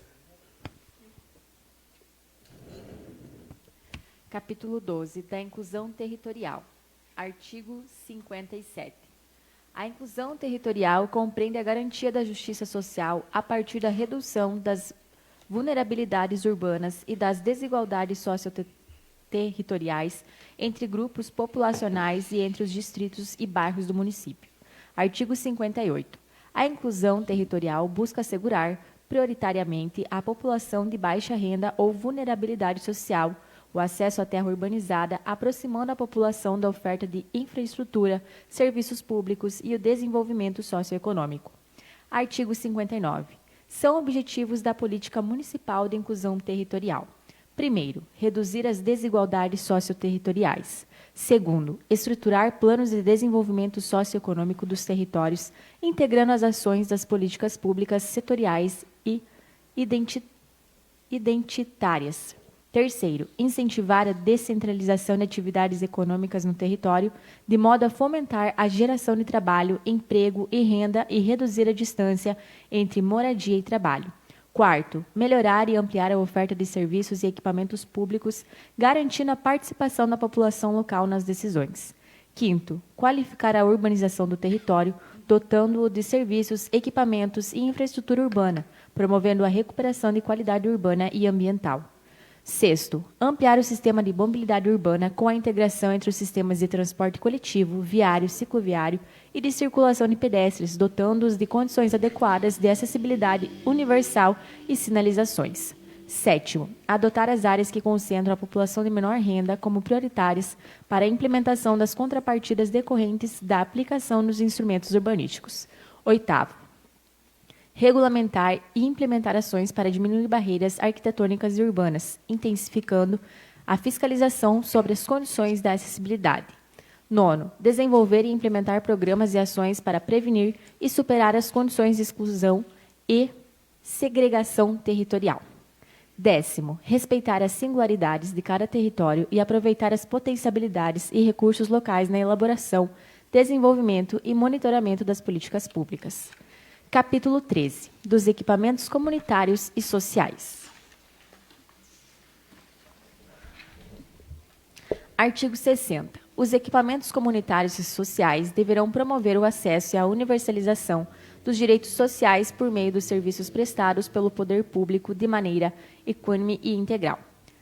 Capítulo 12, da inclusão territorial. Artigo 57. A inclusão territorial compreende a garantia da justiça social a partir da redução das vulnerabilidades urbanas e das desigualdades socioterritoriais entre grupos populacionais e entre os distritos e bairros do município. Artigo 58. A inclusão territorial busca assegurar, prioritariamente, à população de baixa renda ou vulnerabilidade social o acesso à terra urbanizada, aproximando a população da oferta de infraestrutura, serviços públicos e o desenvolvimento socioeconômico. Artigo 59. São objetivos da política municipal de inclusão territorial: primeiro, reduzir as desigualdades socioterritoriais; segundo, estruturar planos de desenvolvimento socioeconômico dos territórios, integrando as ações das políticas públicas setoriais e identitárias; terceiro, incentivar a descentralização de atividades econômicas no território, de modo a fomentar a geração de trabalho, emprego e renda e reduzir a distância entre moradia e trabalho. Quarto, melhorar e ampliar a oferta de serviços e equipamentos públicos, garantindo a participação da população local nas decisões. Quinto, qualificar a urbanização do território, dotando-o de serviços, equipamentos e infraestrutura urbana, promovendo a recuperação de qualidade urbana e ambiental. Sexto, ampliar o sistema de mobilidade urbana com a integração entre os sistemas de transporte coletivo, viário, cicloviário e de circulação de pedestres, dotando-os de condições adequadas de acessibilidade universal e sinalizações. Sétimo, adotar as áreas que concentram a população de menor renda como prioritárias para a implementação das contrapartidas decorrentes da aplicação dos instrumentos urbanísticos. Oitavo, regulamentar e implementar ações para diminuir barreiras arquitetônicas e urbanas, intensificando a fiscalização sobre as condições da acessibilidade. Nono, desenvolver e implementar programas e ações para prevenir e superar as condições de exclusão e segregação territorial. Décimo, respeitar as singularidades de cada território e aproveitar as potencialidades e recursos locais na elaboração, desenvolvimento e monitoramento das políticas públicas. Capítulo 13. Dos equipamentos comunitários e sociais. Artigo 60. Os equipamentos comunitários e sociais deverão promover o acesso e a universalização dos direitos sociais por meio dos serviços prestados pelo poder público de maneira equânime e integral.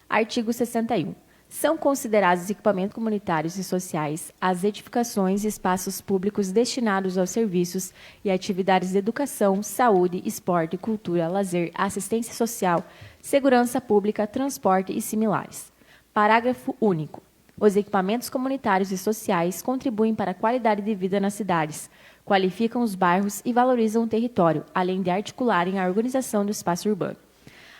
Artigo 61. São considerados equipamentos comunitários e sociais as edificações e espaços públicos destinados aos serviços e atividades de educação, saúde, esporte, cultura, lazer, assistência social, segurança pública, transporte e similares. Parágrafo único. Os equipamentos comunitários e sociais contribuem para a qualidade de vida nas cidades, qualificam os bairros e valorizam o território, além de articularem a organização do espaço urbano.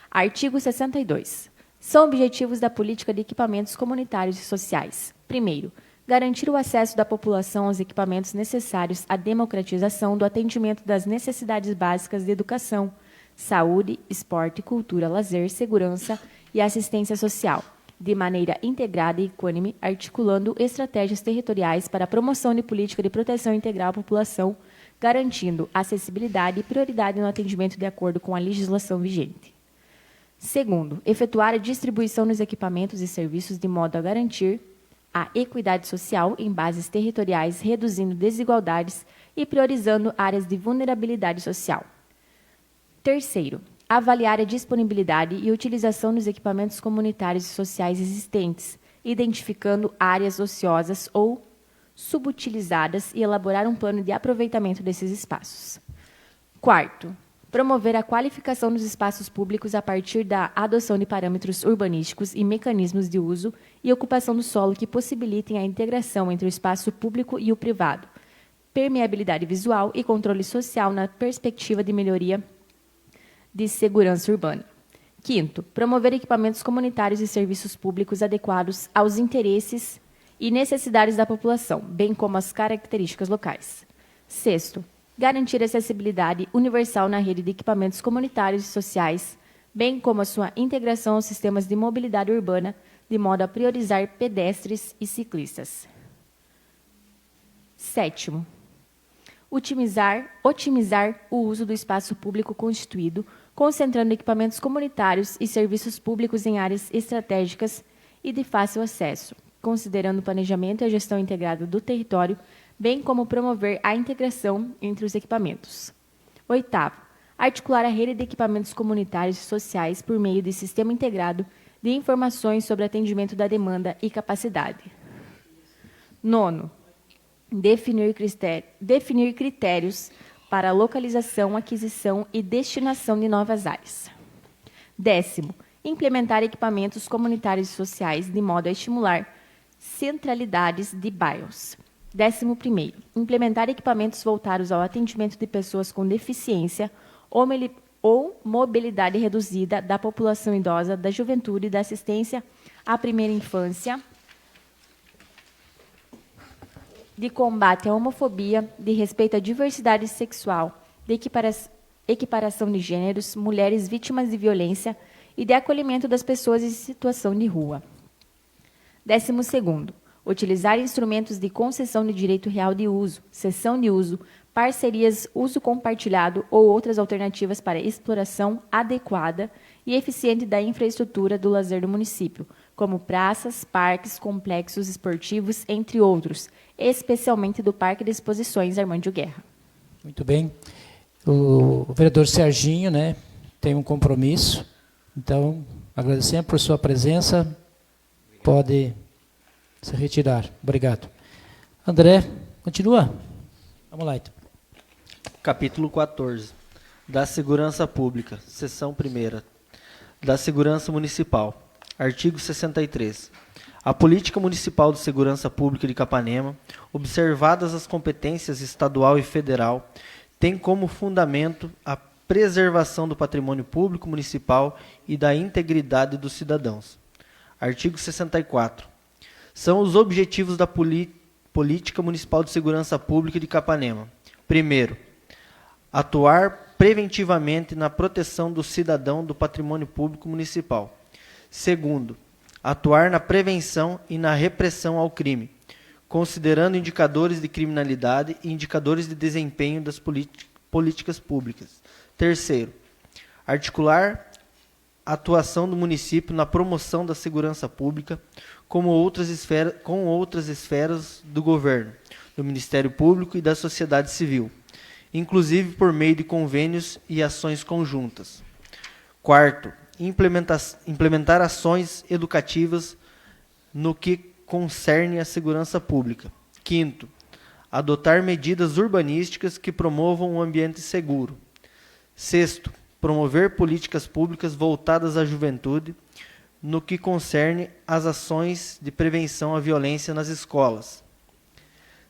Artigo 62. São objetivos da política de equipamentos comunitários e sociais: primeiro, garantir o acesso da população aos equipamentos necessários à democratização do atendimento das necessidades básicas de educação, saúde, esporte, cultura, lazer, segurança e assistência social, de maneira integrada e equânime, articulando estratégias territoriais para a promoção de política de proteção integral à população, garantindo acessibilidade e prioridade no atendimento de acordo com a legislação vigente. Segundo, efetuar a distribuição dos equipamentos e serviços de modo a garantir a equidade social em bases territoriais, reduzindo desigualdades e priorizando áreas de vulnerabilidade social. Terceiro, avaliar a disponibilidade e utilização dos equipamentos comunitários e sociais existentes, identificando áreas ociosas ou subutilizadas e elaborar um plano de aproveitamento desses espaços. Quarto, promover a qualificação dos espaços públicos a partir da adoção de parâmetros urbanísticos e mecanismos de uso e ocupação do solo que possibilitem a integração entre o espaço público e o privado, permeabilidade visual e controle social na perspectiva de melhoria de segurança urbana. Quinto, promover equipamentos comunitários e serviços públicos adequados aos interesses e necessidades da população, bem como às características locais. Sexto, garantir acessibilidade universal na rede de equipamentos comunitários e sociais, bem como a sua integração aos sistemas de mobilidade urbana, de modo a priorizar pedestres e ciclistas. Sétimo, otimizar o uso do espaço público constituído, concentrando equipamentos comunitários e serviços públicos em áreas estratégicas e de fácil acesso, considerando o planejamento e a gestão integrada do território, bem como promover a integração entre os equipamentos. Oitavo, articular a rede de equipamentos comunitários e sociais por meio de sistema integrado de informações sobre atendimento da demanda e capacidade. Nono, definir critérios para a localização, aquisição e destinação de novas áreas. Décimo, implementar equipamentos comunitários e sociais de modo a estimular centralidades de bairros. 11º, implementar equipamentos voltados ao atendimento de pessoas com deficiência ou mobilidade reduzida, da população idosa, da juventude, da assistência à primeira infância, de combate à homofobia, de respeito à diversidade sexual, de equiparação de gêneros, mulheres vítimas de violência e de acolhimento das pessoas em situação de rua. 12º, utilizar instrumentos de concessão de direito real de uso, cessão de uso, parcerias, uso compartilhado ou outras alternativas para exploração adequada e eficiente da infraestrutura do lazer do município, como praças, parques, complexos esportivos, entre outros, especialmente do Parque de Exposições Armândio Guerra. Muito bem. O vereador Serginho, né, tem um compromisso, então, agradecemos por sua presença, pode se retirar. Obrigado. André, continua. Vamos lá, então. Capítulo 14. Da Segurança Pública, seção 1ª. Da Segurança Municipal. Artigo 63. A Política Municipal de Segurança Pública de Capanema, observadas as competências estadual e federal, tem como fundamento a preservação do patrimônio público municipal e da integridade dos cidadãos. Artigo 64. São os objetivos da Política Municipal de Segurança Pública de Capanema. Primeiro, atuar preventivamente na proteção do cidadão do patrimônio público municipal. Segundo, atuar na prevenção e na repressão ao crime, considerando indicadores de criminalidade e indicadores de desempenho das políticas públicas. Terceiro, articular a atuação do município na promoção da segurança pública com outras esferas do governo, do Ministério Público e da sociedade civil, inclusive por meio de convênios e ações conjuntas. Quarto, implementar ações educativas no que concerne à segurança pública. Quinto, adotar medidas urbanísticas que promovam um ambiente seguro. Sexto, promover políticas públicas voltadas à juventude no que concerne às ações de prevenção à violência nas escolas.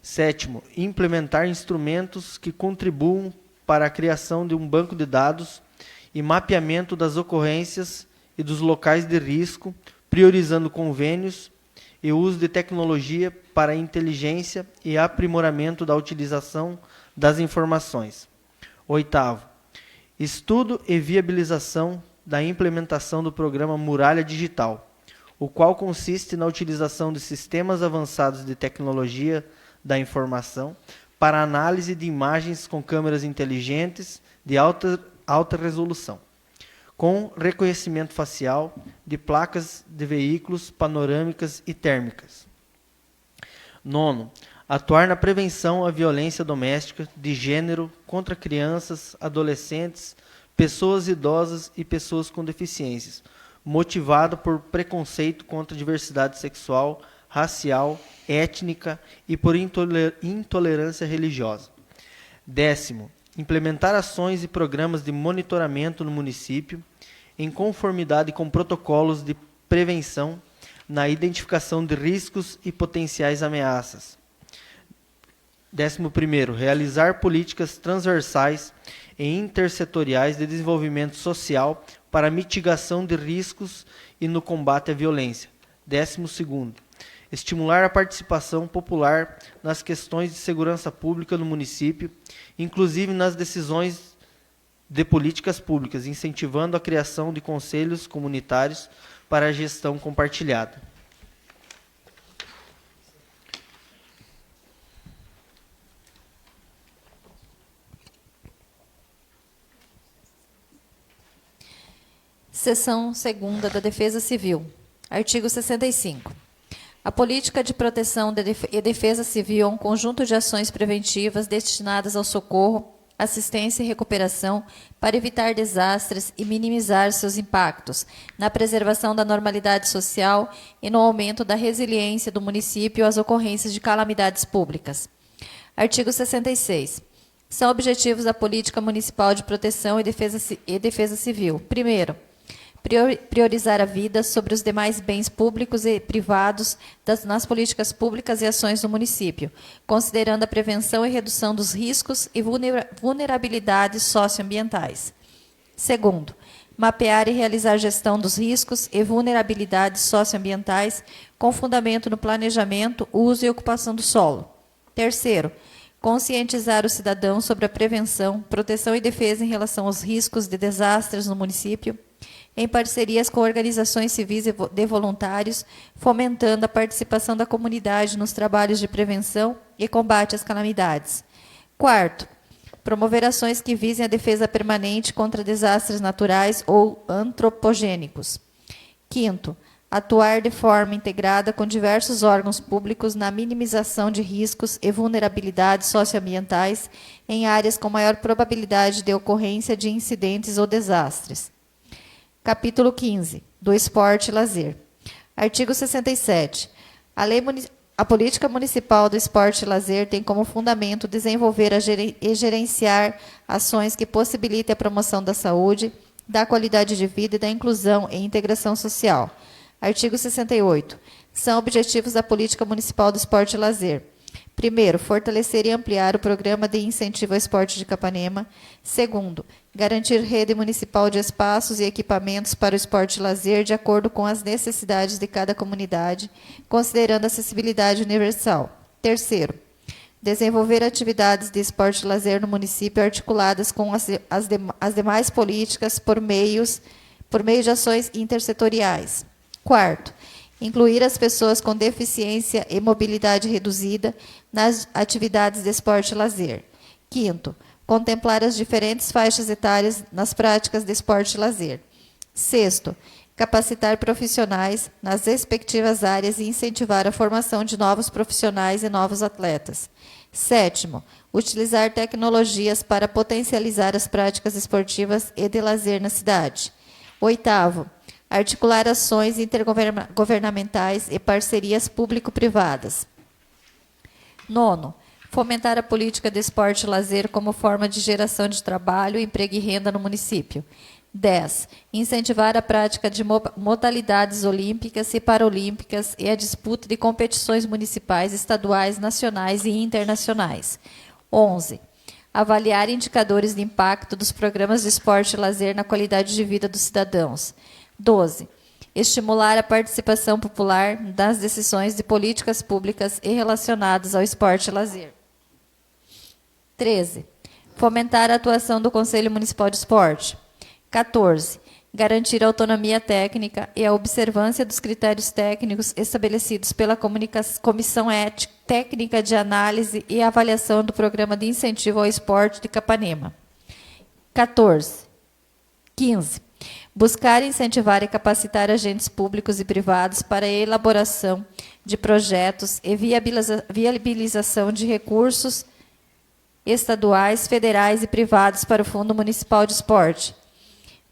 Sétimo, implementar instrumentos que contribuam para a criação de um banco de dados e mapeamento das ocorrências e dos locais de risco, priorizando convênios e uso de tecnologia para a inteligência e aprimoramento da utilização das informações. Oitavo, estudo e viabilização da implementação do programa Muralha Digital, o qual consiste na utilização de sistemas avançados de tecnologia da informação para análise de imagens com câmeras inteligentes de alta resolução, com reconhecimento facial de placas de veículos panorâmicas e térmicas. Nono, atuar na prevenção à violência doméstica de gênero contra crianças, adolescentes, pessoas idosas e pessoas com deficiências, motivada por preconceito contra a diversidade sexual, racial, étnica e por intolerância religiosa. Décimo, implementar ações e programas de monitoramento no município em conformidade com protocolos de prevenção na identificação de riscos e potenciais ameaças. 11º, realizar políticas transversais e intersetoriais de desenvolvimento social para a mitigação de riscos e no combate à violência. 12º, estimular a participação popular nas questões de segurança pública no município, inclusive nas decisões de políticas públicas, incentivando a criação de conselhos comunitários para a gestão compartilhada. Seção 2ª da Defesa Civil. Artigo 65. A política de proteção e defesa civil é um conjunto de ações preventivas destinadas ao socorro, assistência e recuperação para evitar desastres e minimizar seus impactos, na preservação da normalidade social e no aumento da resiliência do município às ocorrências de calamidades públicas. Artigo 66. São objetivos da Política Municipal de Proteção e Defesa Civil. Primeiro, priorizar a vida sobre os demais bens públicos e privados nas políticas públicas e ações do município, considerando a prevenção e redução dos riscos e vulnerabilidades socioambientais. Segundo, mapear e realizar gestão dos riscos e vulnerabilidades socioambientais com fundamento no planejamento, uso e ocupação do solo. Terceiro, conscientizar o cidadão sobre a prevenção, proteção e defesa em relação aos riscos de desastres no município, em parcerias com organizações civis e de voluntários, fomentando a participação da comunidade nos trabalhos de prevenção e combate às calamidades. Quarto, promover ações que visem a defesa permanente contra desastres naturais ou antropogênicos. Quinto, atuar de forma integrada com diversos órgãos públicos na minimização de riscos e vulnerabilidades socioambientais em áreas com maior probabilidade de ocorrência de incidentes ou desastres. Capítulo 15, do Esporte e Lazer. Artigo 67. A Política Municipal do Esporte e Lazer tem como fundamento desenvolver e gerenciar ações que possibilitem a promoção da saúde, da qualidade de vida e da inclusão e integração social. Artigo 68. São objetivos da Política Municipal do Esporte e Lazer. Primeiro, fortalecer e ampliar o programa de incentivo ao esporte de Capanema. Segundo, garantir rede municipal de espaços e equipamentos para o esporte e lazer de acordo com as necessidades de cada comunidade, considerando a acessibilidade universal. Terceiro, desenvolver atividades de esporte e lazer no município articuladas com as demais políticas por meio de ações intersetoriais. Quarto, incluir as pessoas com deficiência e mobilidade reduzida nas atividades de esporte e lazer. Quinto, contemplar as diferentes faixas etárias nas práticas de esporte e lazer. Sexto, capacitar profissionais nas respectivas áreas e incentivar a formação de novos profissionais e novos atletas. Sétimo, utilizar tecnologias para potencializar as práticas esportivas e de lazer na cidade. Oitavo, articular ações intergovernamentais e parcerias público-privadas. Nono, fomentar a política de esporte e lazer como forma de geração de trabalho, emprego e renda no município. 10. Incentivar a prática de modalidades olímpicas e paralímpicas e a disputa de competições municipais, estaduais, nacionais e internacionais. 11. Avaliar indicadores de impacto dos programas de esporte e lazer na qualidade de vida dos cidadãos. 12. Estimular a participação popular nas decisões de políticas públicas e relacionadas ao esporte e lazer. 13. Fomentar a atuação do Conselho Municipal de Esporte. 14. Garantir a autonomia técnica e a observância dos critérios técnicos estabelecidos pela Comissão Técnica de Análise e Avaliação do Programa de Incentivo ao Esporte de Capanema. 15. Buscar incentivar e capacitar agentes públicos e privados para a elaboração de projetos e viabilização de recursos estaduais, federais e privados para o Fundo Municipal de Esporte.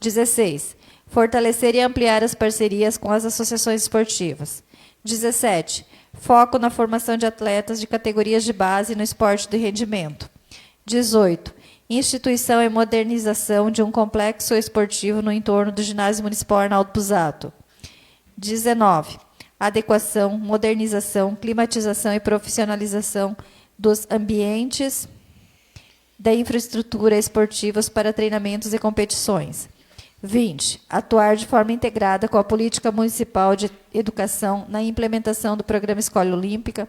16. Fortalecer e ampliar as parcerias com as associações esportivas. 17. Foco na formação de atletas de categorias de base no esporte de rendimento. 18. Instituição e modernização de um complexo esportivo no entorno do Ginásio Municipal Arnaldo Pusato. 19. Adequação, modernização, climatização e profissionalização dos ambientes da infraestrutura esportivas para treinamentos e competições. 20. Atuar de forma integrada com a política municipal de educação na implementação do programa Escola Olímpica,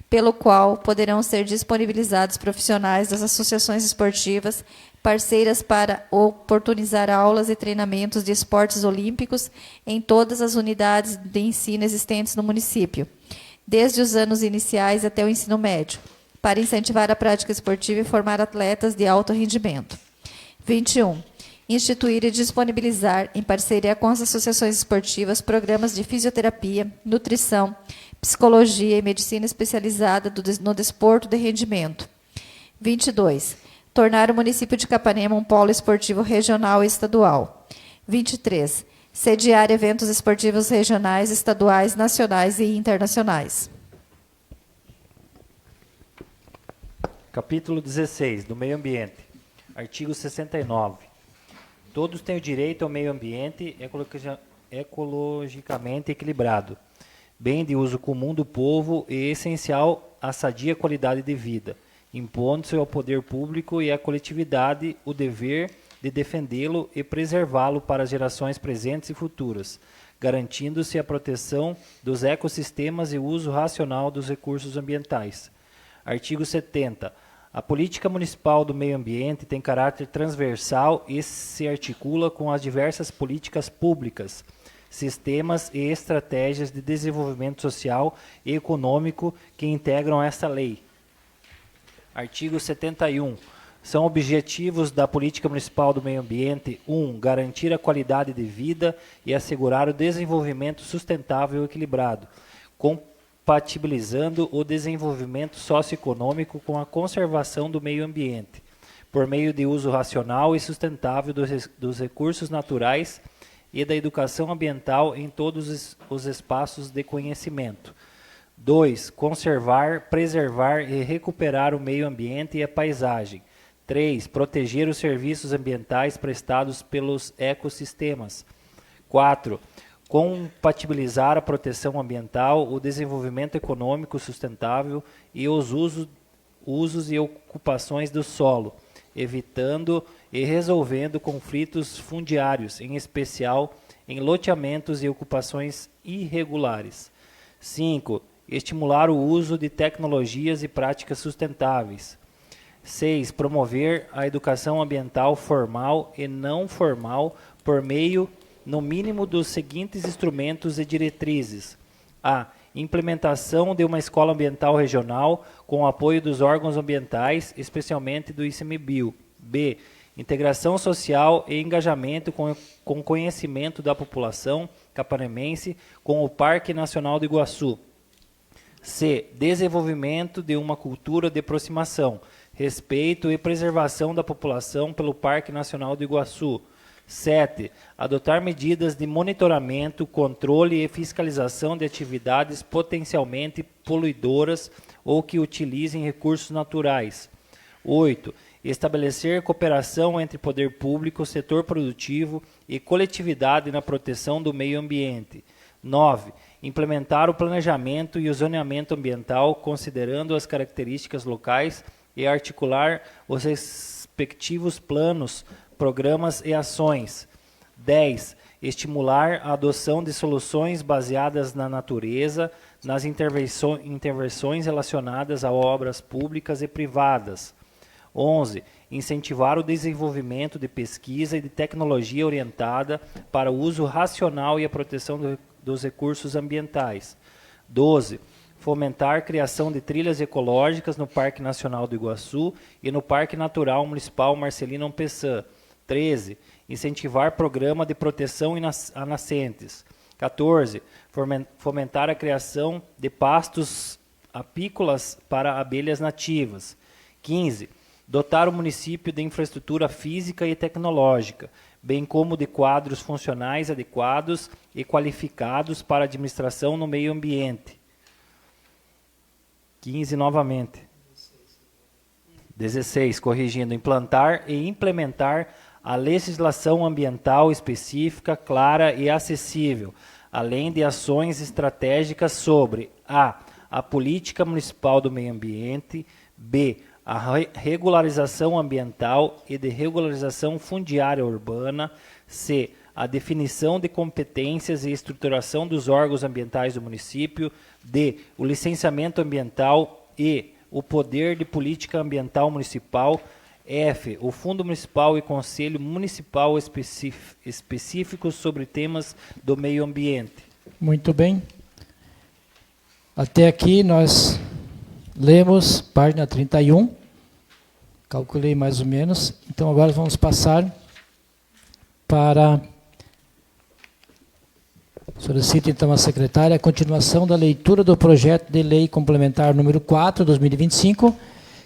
pelo qual poderão ser disponibilizados profissionais das associações esportivas parceiras para oportunizar aulas e treinamentos de esportes olímpicos em todas as unidades de ensino existentes no município, desde os anos iniciais até o ensino médio, para incentivar a prática esportiva e formar atletas de alto rendimento. 21. Instituir e disponibilizar, em parceria com as associações esportivas, programas de fisioterapia, nutrição, psicologia e medicina especializada no desporto de rendimento. 22. Tornar o município de Capanema um polo esportivo regional e estadual. 23. Sediar eventos esportivos regionais, estaduais, nacionais e internacionais. Capítulo 16, do Meio Ambiente. Artigo 69. Todos têm o direito ao meio ambiente ecologicamente equilibrado, bem de uso comum do povo e essencial à sadia qualidade de vida, impondo-se ao poder público e à coletividade o dever de defendê-lo e preservá-lo para as gerações presentes e futuras, garantindo-se a proteção dos ecossistemas e o uso racional dos recursos ambientais. Artigo 70. A política municipal do meio ambiente tem caráter transversal e se articula com as diversas políticas públicas, sistemas e estratégias de desenvolvimento social e econômico que integram esta lei. Artigo 71. São objetivos da política municipal do meio ambiente: 1. Garantir a qualidade de vida e assegurar o desenvolvimento sustentável e equilibrado, compatibilizando o desenvolvimento socioeconômico com a conservação do meio ambiente, por meio de uso racional e sustentável dos recursos naturais e da educação ambiental em todos os espaços de conhecimento. 2. Conservar, preservar e recuperar o meio ambiente e a paisagem. 3. Proteger os serviços ambientais prestados pelos ecossistemas. 4. Compatibilizar a proteção ambiental, o desenvolvimento econômico sustentável e os usos e ocupações do solo, evitando e resolvendo conflitos fundiários, em especial em loteamentos e ocupações irregulares. 5. Estimular o uso de tecnologias e práticas sustentáveis. 6. Promover a educação ambiental formal e não formal por meio, no mínimo, dos seguintes instrumentos e diretrizes: a. Implementação de uma escola ambiental regional com o apoio dos órgãos ambientais, especialmente do ICMBio. B. Integração social e engajamento com conhecimento da população capanemense com o Parque Nacional do Iguaçu. C. Desenvolvimento de uma cultura de aproximação, respeito e preservação da população pelo Parque Nacional do Iguaçu. 7. Adotar medidas de monitoramento, controle e fiscalização de atividades potencialmente poluidoras ou que utilizem recursos naturais. 8. Estabelecer cooperação entre poder público, setor produtivo e coletividade na proteção do meio ambiente. 9. Implementar o planejamento e o zoneamento ambiental, considerando as características locais e articular os respectivos planos, programas e ações. 10. Estimular a adoção de soluções baseadas na natureza, nas intervenções relacionadas a obras públicas e privadas. 11. Incentivar o desenvolvimento de pesquisa e de tecnologia orientada para o uso racional e a proteção dos recursos ambientais. 12. Fomentar a criação de trilhas ecológicas no Parque Nacional do Iguaçu e no Parque Natural Municipal Marcelino Ampezan. 13. Incentivar programa de proteção a nascentes. 14. Fomentar a criação de pastos apícolas para abelhas nativas. 15. Dotar o município de infraestrutura física e tecnológica, bem como de quadros funcionais adequados e qualificados para a administração no meio ambiente. 15 novamente. 16, corrigindo, implantar e implementar a legislação ambiental específica, clara e acessível, além de ações estratégicas sobre a a política municipal do meio ambiente, b. a regularização ambiental e de regularização fundiária urbana, c. a definição de competências e estruturação dos órgãos ambientais do município, d. o licenciamento ambiental e o poder de política ambiental municipal, f. o Fundo Municipal e Conselho Municipal específicos sobre temas do meio ambiente. Muito bem. Até aqui nós lemos página 31. Calculei mais ou menos. Então agora vamos passar para... Solicito então a secretária a continuação da leitura do projeto de lei complementar número 4, 2025,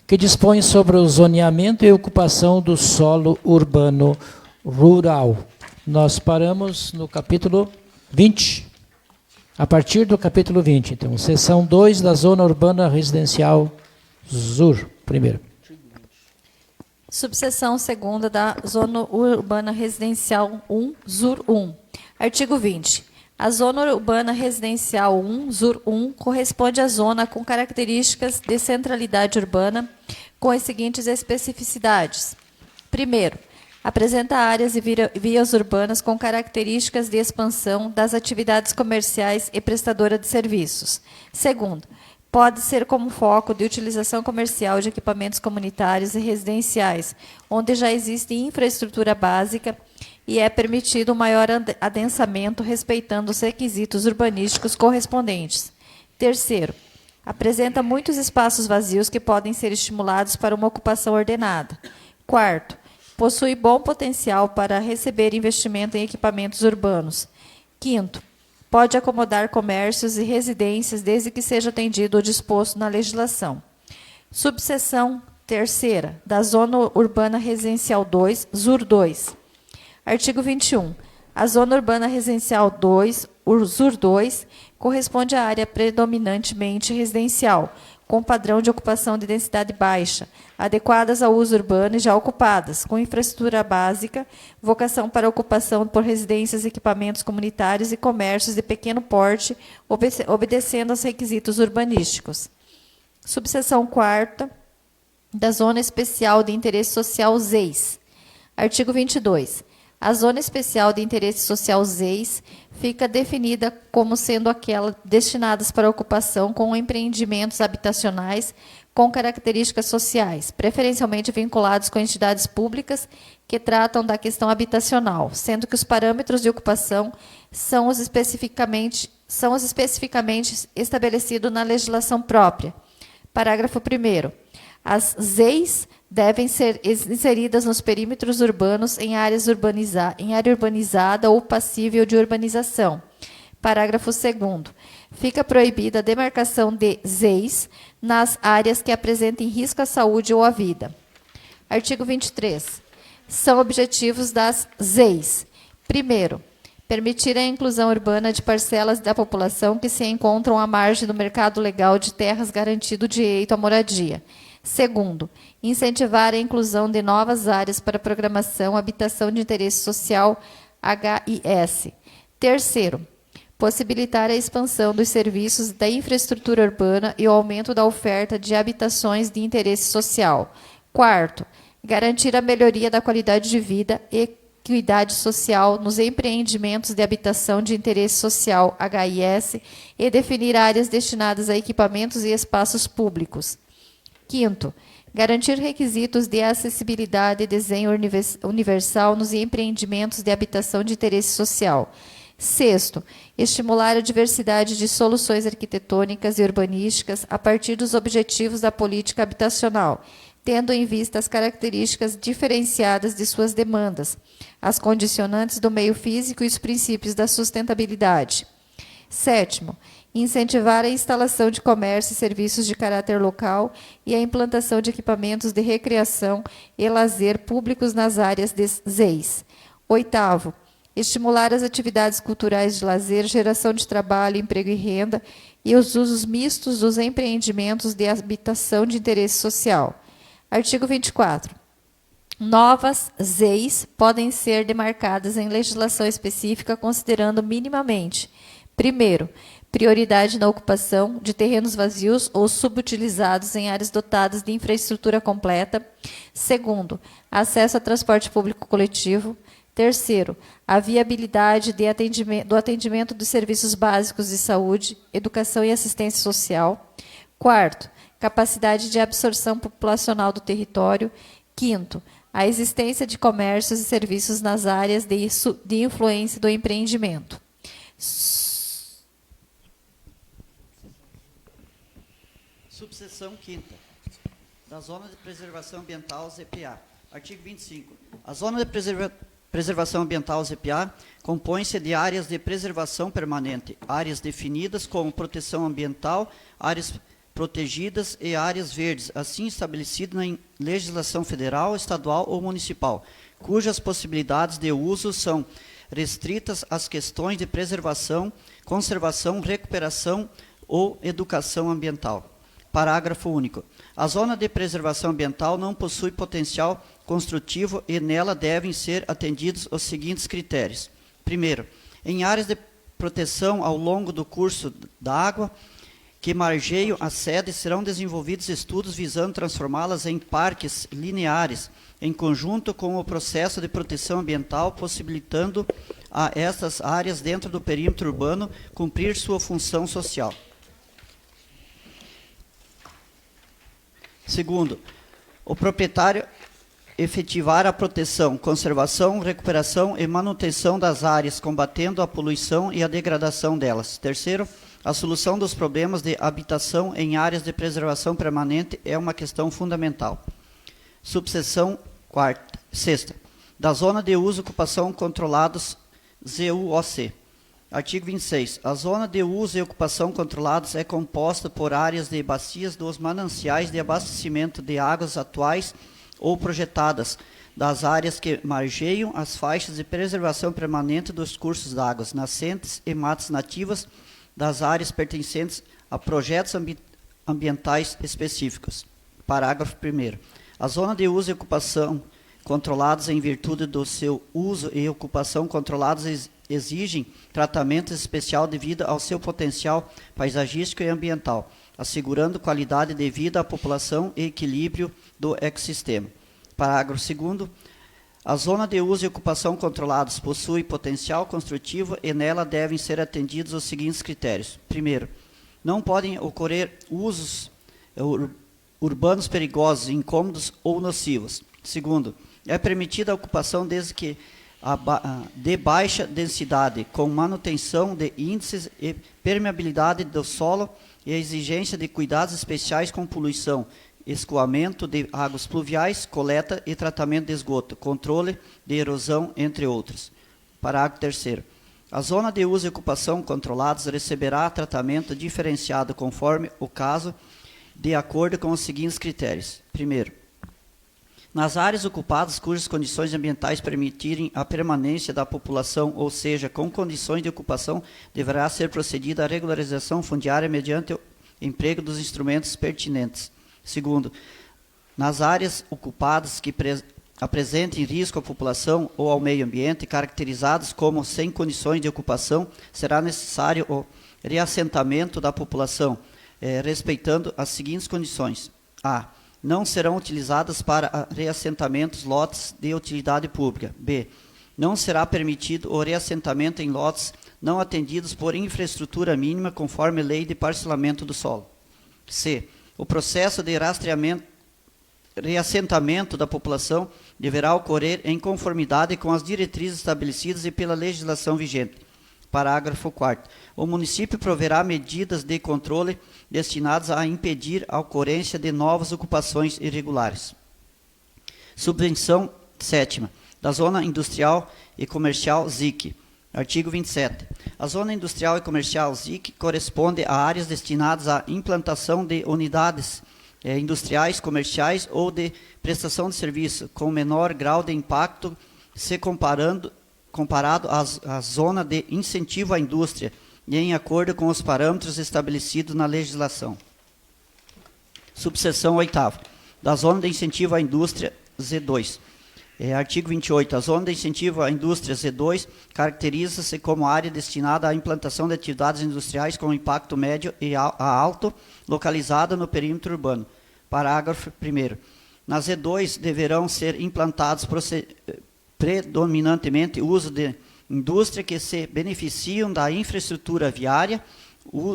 que dispõe sobre o zoneamento e ocupação do solo urbano rural. Nós paramos no capítulo 20. A partir do capítulo 20, então, seção 2 da Zona Urbana Residencial ZUR, primeiro. Subseção 2ª da Zona Urbana Residencial 1, ZUR 1. Artigo 20. A Zona Urbana Residencial 1, ZUR 1, corresponde à zona com características de centralidade urbana, com as seguintes especificidades. Primeiro, apresenta áreas e vias urbanas com características de expansão das atividades comerciais e prestadora de serviços. Segundo, pode ser como foco de utilização comercial de equipamentos comunitários e residenciais, onde já existe infraestrutura básica e é permitido um maior adensamento respeitando os requisitos urbanísticos correspondentes. Terceiro, apresenta muitos espaços vazios que podem ser estimulados para uma ocupação ordenada. Quarto, possui bom potencial para receber investimento em equipamentos urbanos. Quinto, pode acomodar comércios e residências desde que seja atendido o disposto na legislação. Subseção 3ª da Zona Urbana Residencial 2, ZUR 2. Artigo 21. A Zona Urbana Residencial 2, ZUR 2, corresponde à área predominantemente residencial, com padrão de ocupação de densidade baixa, adequadas ao uso urbano e já ocupadas, com infraestrutura básica, vocação para ocupação por residências, equipamentos comunitários e comércios de pequeno porte, obedecendo aos requisitos urbanísticos. Subseção 4ª da Zona Especial de Interesse Social ZEIS. Artigo 22. A Zona Especial de Interesse Social ZEIS fica definida como sendo aquelas destinadas para ocupação com empreendimentos habitacionais com características sociais, preferencialmente vinculados com entidades públicas que tratam da questão habitacional, sendo que os parâmetros de ocupação são os especificamente estabelecidos na legislação própria. Parágrafo 1º. As ZEIS devem ser inseridas nos perímetros urbanos em área urbanizada ou passível de urbanização. Parágrafo 2º. Fica proibida a demarcação de ZEIS nas áreas que apresentem risco à saúde ou à vida. Artigo 23. São objetivos das ZEIS. Primeiro, permitir a inclusão urbana de parcelas da população que se encontram à margem do mercado legal de terras garantido o direito à moradia. Segundo, incentivar a inclusão de novas áreas para programação, habitação de interesse social, HIS. Terceiro, possibilitar a expansão dos serviços da infraestrutura urbana e o aumento da oferta de habitações de interesse social. Quarto, garantir a melhoria da qualidade de vida e equidade social nos empreendimentos de habitação de interesse social, HIS, e definir áreas destinadas a equipamentos e espaços públicos. Quinto, garantir requisitos de acessibilidade e desenho universal nos empreendimentos de habitação de interesse social. Sexto, estimular a diversidade de soluções arquitetônicas e urbanísticas a partir dos objetivos da política habitacional, tendo em vista as características diferenciadas de suas demandas, as condicionantes do meio físico e os princípios da sustentabilidade. Sétimo, incentivar a instalação de comércio e serviços de caráter local e a implantação de equipamentos de recreação e lazer públicos nas áreas de ZEIS. Oitavo, estimular as atividades culturais de lazer, geração de trabalho, emprego e renda e os usos mistos dos empreendimentos de habitação de interesse social. Artigo 24. Novas ZEIS podem ser demarcadas em legislação específica considerando minimamente: primeiro, prioridade na ocupação de terrenos vazios ou subutilizados em áreas dotadas de infraestrutura completa. Segundo, acesso a transporte público coletivo. Terceiro, a viabilidade do atendimento dos serviços básicos de saúde, educação e assistência social. Quarto, capacidade de absorção populacional do território. Quinto, a existência de comércios e serviços nas áreas de influência do empreendimento. Subseção 5ª, da Zona de Preservação Ambiental, ZPA. Artigo 25. A Zona de Preservação Ambiental, ZPA, compõe-se de áreas de preservação permanente, áreas definidas como proteção ambiental, áreas protegidas e áreas verdes, assim estabelecidas na legislação federal, estadual ou municipal, cujas possibilidades de uso são restritas às questões de preservação, conservação, recuperação ou educação ambiental. Parágrafo único. A zona de preservação ambiental não possui potencial construtivo e nela devem ser atendidos os seguintes critérios. Primeiro, em áreas de proteção ao longo do curso da água que margeiam a sede, serão desenvolvidos estudos visando transformá-las em parques lineares, em conjunto com o processo de proteção ambiental, possibilitando a essas áreas dentro do perímetro urbano cumprir sua função social. Segundo, o proprietário efetivar a proteção, conservação, recuperação e manutenção das áreas, combatendo a poluição e a degradação delas. Terceiro, a solução dos problemas de habitação em áreas de preservação permanente é uma questão fundamental. Subseção 6ª, da Zona de Uso e Ocupação Controlados, ZUOC. Artigo 26. A zona de uso e ocupação controlados é composta por áreas de bacias dos mananciais de abastecimento de águas atuais ou projetadas, das áreas que margeiam as faixas de preservação permanente dos cursos d'águas nascentes e matas nativas, das áreas pertencentes a projetos ambientais específicos. Parágrafo 1º. A zona de uso e ocupação controlados em virtude do seu uso e ocupação controlados exigem tratamento especial devido ao seu potencial paisagístico e ambiental, assegurando qualidade de vida à população e equilíbrio do ecossistema. Parágrafo 2º. A zona de uso e ocupação controlados possui potencial construtivo e nela devem ser atendidos os seguintes critérios. Primeiro, não podem ocorrer usos urbanos perigosos, incômodos ou nocivos. Segundo, é permitida a ocupação desde que de baixa densidade, com manutenção de índices e permeabilidade do solo e a exigência de cuidados especiais com poluição, escoamento de águas pluviais, coleta e tratamento de esgoto, controle de erosão, entre outros. Parágrafo 3º. A zona de uso e ocupação controlados receberá tratamento diferenciado conforme o caso, de acordo com os seguintes critérios. Primeiro, nas áreas ocupadas cujas condições ambientais permitirem a permanência da população, ou seja, com condições de ocupação, deverá ser procedida à regularização fundiária mediante o emprego dos instrumentos pertinentes. Segundo, nas áreas ocupadas que apresentem risco à população ou ao meio ambiente, caracterizadas como sem condições de ocupação, será necessário o reassentamento da população, respeitando as seguintes condições. A. Não serão utilizadas para reassentamentos lotes de utilidade pública. B. Não será permitido o reassentamento em lotes não atendidos por infraestrutura mínima conforme lei de parcelamento do solo. C. O processo de reassentamento da população deverá ocorrer em conformidade com as diretrizes estabelecidas e pela legislação vigente. Parágrafo 4º. O município proverá medidas de controle destinadas a impedir a ocorrência de novas ocupações irregulares. Subvenção 7ª, da Zona Industrial e Comercial ZIC. Artigo 27. A Zona Industrial e Comercial ZIC corresponde a áreas destinadas à implantação de unidades industriais, comerciais ou de prestação de serviço, com menor grau de impacto se comparado à zona de incentivo à indústria e em acordo com os parâmetros estabelecidos na legislação. Subseção 8ª, da Zona de Incentivo à Indústria, Z2. Artigo 28. A zona de incentivo à indústria Z2 caracteriza-se como área destinada à implantação de atividades industriais com impacto médio e alto, localizada no perímetro urbano. Parágrafo 1º. Na Z2 deverão ser implantados predominantemente uso de indústria que se beneficiam da infraestrutura viária,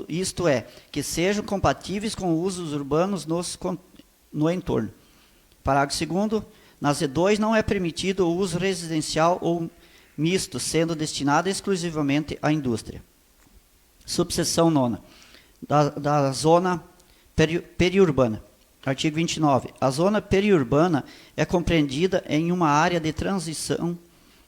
isto é, que sejam compatíveis com usos urbanos no entorno. Parágrafo 2º. Na Z2 não é permitido o uso residencial ou misto, sendo destinado exclusivamente à indústria. Subseção 9ª. Da zona periurbana. Artigo 29. A zona periurbana é compreendida em uma área de transição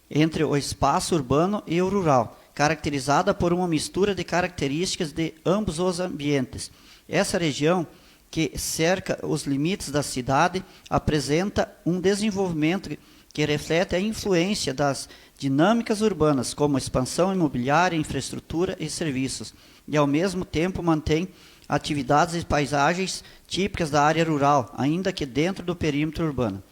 entre o espaço urbano e o rural, caracterizada por uma mistura de características de ambos os ambientes. Essa região, que cerca os limites da cidade, apresenta um desenvolvimento que reflete a influência das dinâmicas urbanas, como expansão imobiliária, infraestrutura e serviços, e ao mesmo tempo mantém atividades e paisagens típicas da área rural, ainda que dentro do perímetro urbano.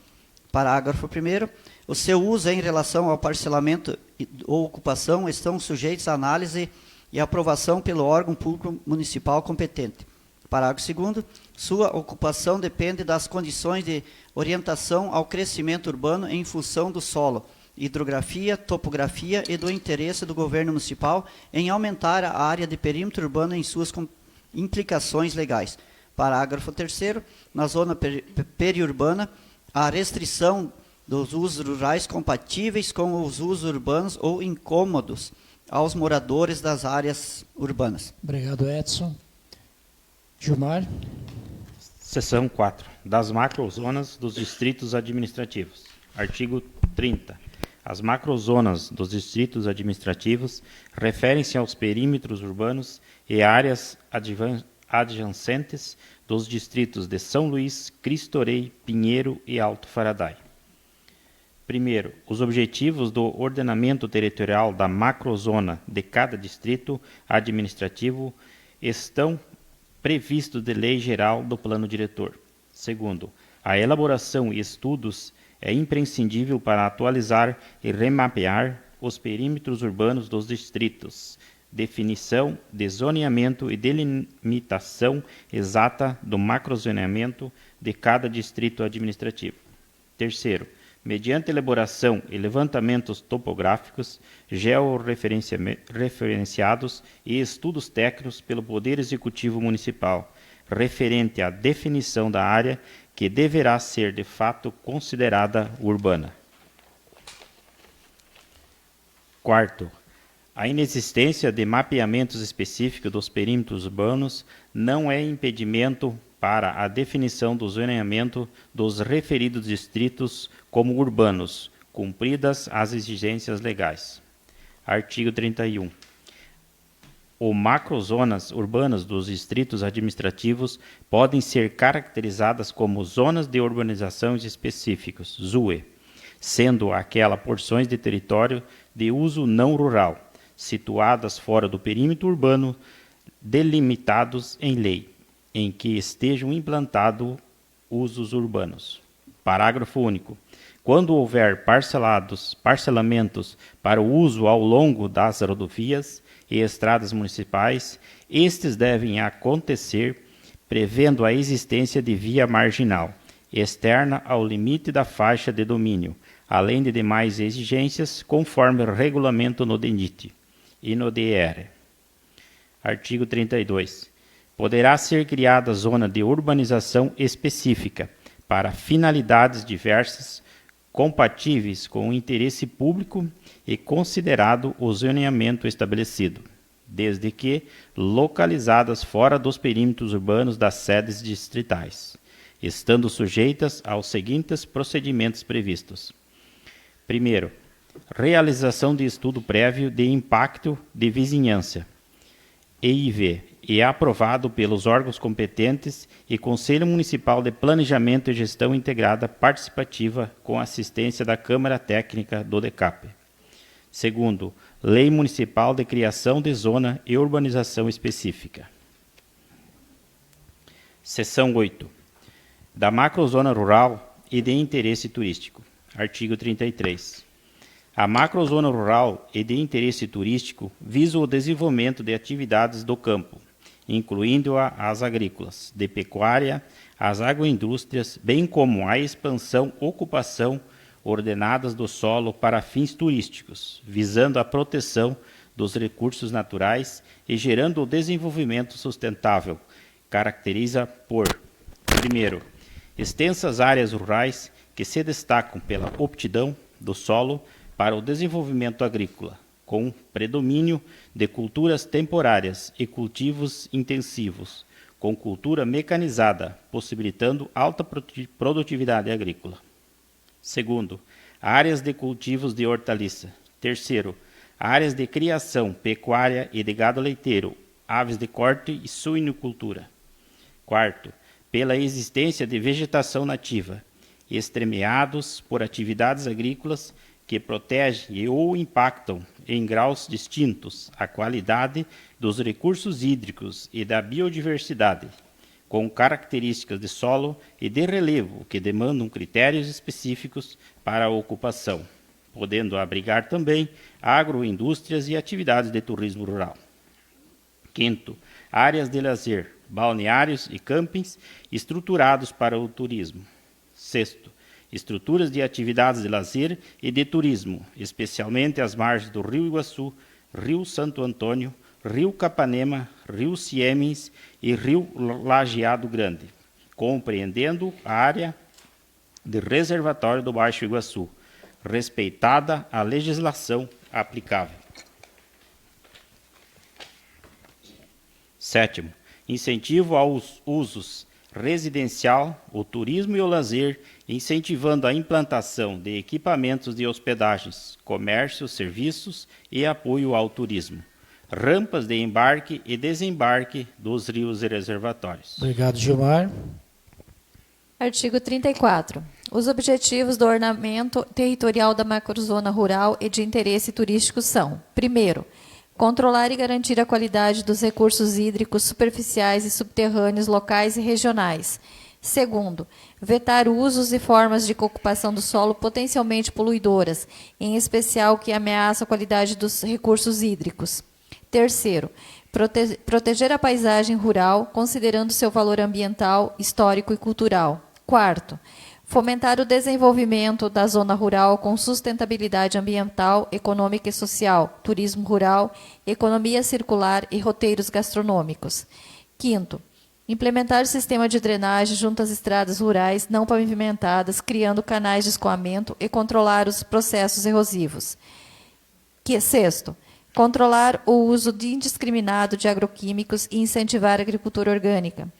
Parágrafo 1º. O seu uso em relação ao parcelamento ou ocupação estão sujeitos à análise e aprovação pelo órgão público municipal competente. Parágrafo 2º. Sua ocupação depende das condições de orientação ao crescimento urbano em função do solo, hidrografia, topografia e do interesse do governo municipal em aumentar a área de perímetro urbano em suas implicações legais. Parágrafo 3º. Na zona periurbana, a restrição dos usos rurais compatíveis com os usos urbanos ou incômodos aos moradores das áreas urbanas. Obrigado, Edson. Gilmar. Seção 4. Das macrozonas dos distritos administrativos. Artigo 30. As macrozonas dos distritos administrativos referem-se aos perímetros urbanos e áreas adjacentes dos distritos de São Luís, Cristo Rei, Pinheiro e Alto Faraday. Primeiro, os objetivos do ordenamento territorial da macrozona de cada distrito administrativo estão previstos de lei geral do plano diretor. Segundo, a elaboração e estudos é imprescindível para atualizar e remapear os perímetros urbanos dos distritos, definição de zoneamento e delimitação exata do macrozoneamento de cada distrito administrativo. Terceiro, mediante elaboração e levantamentos topográficos, georreferenciados e estudos técnicos pelo Poder Executivo Municipal, referente à definição da área que deverá ser de fato considerada urbana. Quarto, a inexistência de mapeamentos específicos dos perímetros urbanos não é impedimento para a definição do zoneamento dos referidos distritos como urbanos, cumpridas as exigências legais. Artigo 31. Ou macrozonas urbanas dos distritos administrativos podem ser caracterizadas como zonas de urbanizações específicas, ZUE, sendo aquela porções de território de uso não rural, situadas fora do perímetro urbano, delimitados em lei, em que estejam implantados usos urbanos. Parágrafo único. Quando houver parcelamentos para o uso ao longo das rodovias e estradas municipais, estes devem acontecer prevendo a existência de via marginal, externa ao limite da faixa de domínio, além de demais exigências, conforme o regulamento no DENIT e no DR. Artigo 32. Poderá ser criada zona de urbanização específica para finalidades diversas, compatíveis com o interesse público e considerado o zoneamento estabelecido, desde que localizadas fora dos perímetros urbanos das sedes distritais, estando sujeitas aos seguintes procedimentos previstos. Primeiro, realização de estudo prévio de impacto de vizinhança, EIV, e é aprovado pelos órgãos competentes e Conselho Municipal de Planejamento e Gestão Integrada Participativa com assistência da Câmara Técnica do DECAP. Segundo, Lei Municipal de Criação de Zona e Urbanização Específica. Seção 8. Da macrozona rural e de interesse turístico. Artigo 33. A macrozona rural e de interesse turístico visa o desenvolvimento de atividades do campo, incluindo as agrícolas, de pecuária, as agroindústrias, bem como a expansão, ocupação ordenadas do solo para fins turísticos, visando a proteção dos recursos naturais e gerando o desenvolvimento sustentável. Caracteriza por, primeiro, extensas áreas rurais que se destacam pela aptidão do solo para o desenvolvimento agrícola, com predomínio de culturas temporárias e cultivos intensivos, com cultura mecanizada, possibilitando alta produtividade agrícola. Segundo, áreas de cultivos de hortaliça. Terceiro, áreas de criação pecuária e de gado leiteiro, aves de corte e suinocultura. Quarto, pela existência de vegetação nativa, extremeados por atividades agrícolas que protegem ou impactam em graus distintos a qualidade dos recursos hídricos e da biodiversidade, com características de solo e de relevo que demandam critérios específicos para a ocupação, podendo abrigar também agroindústrias e atividades de turismo rural. Quinto, áreas de lazer, balneários e campings estruturados para o turismo. Sexto, estruturas de atividades de lazer e de turismo, especialmente às margens do Rio Iguaçu, Rio Santo Antônio, Rio Capanema, Rio Siemens e Rio Lajeado Grande, compreendendo a área de reservatório do Baixo Iguaçu, respeitada a legislação aplicável. Sétimo, incentivo aos usos residencial, o turismo e o lazer, incentivando a implantação de equipamentos de hospedagens, comércio, serviços e apoio ao turismo. Rampas de embarque e desembarque dos rios e reservatórios. Obrigado, Gilmar. Artigo 34. Os objetivos do ordenamento territorial da macrozona rural e de interesse turístico são: primeiro, controlar e garantir a qualidade dos recursos hídricos superficiais e subterrâneos locais e regionais. Segundo, vetar usos e formas de ocupação do solo potencialmente poluidoras, em especial que ameaçam a qualidade dos recursos hídricos. Terceiro, proteger a paisagem rural, considerando seu valor ambiental, histórico e cultural. Quarto, fomentar o desenvolvimento da zona rural com sustentabilidade ambiental, econômica e social, turismo rural, economia circular e roteiros gastronômicos. Quinto, implementar o sistema de drenagem junto às estradas rurais não pavimentadas, criando canais de escoamento e controlar os processos erosivos. Sexto, controlar o uso indiscriminado de agroquímicos e incentivar a agricultura orgânica.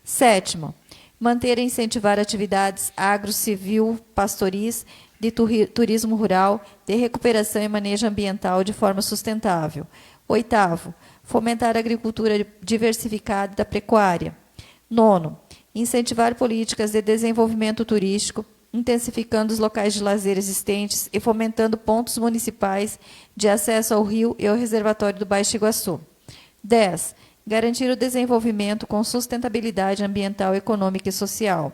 Sétimo, manter e incentivar atividades agro-civil, pastoris, de turismo rural, de recuperação e manejo ambiental de forma sustentável. Oitavo, fomentar a agricultura diversificada da pecuária. Nono, incentivar políticas de desenvolvimento turístico, intensificando os locais de lazer existentes e fomentando pontos municipais de acesso ao rio e ao reservatório do Baixo Iguaçu. 10. Garantir o desenvolvimento com sustentabilidade ambiental, econômica e social.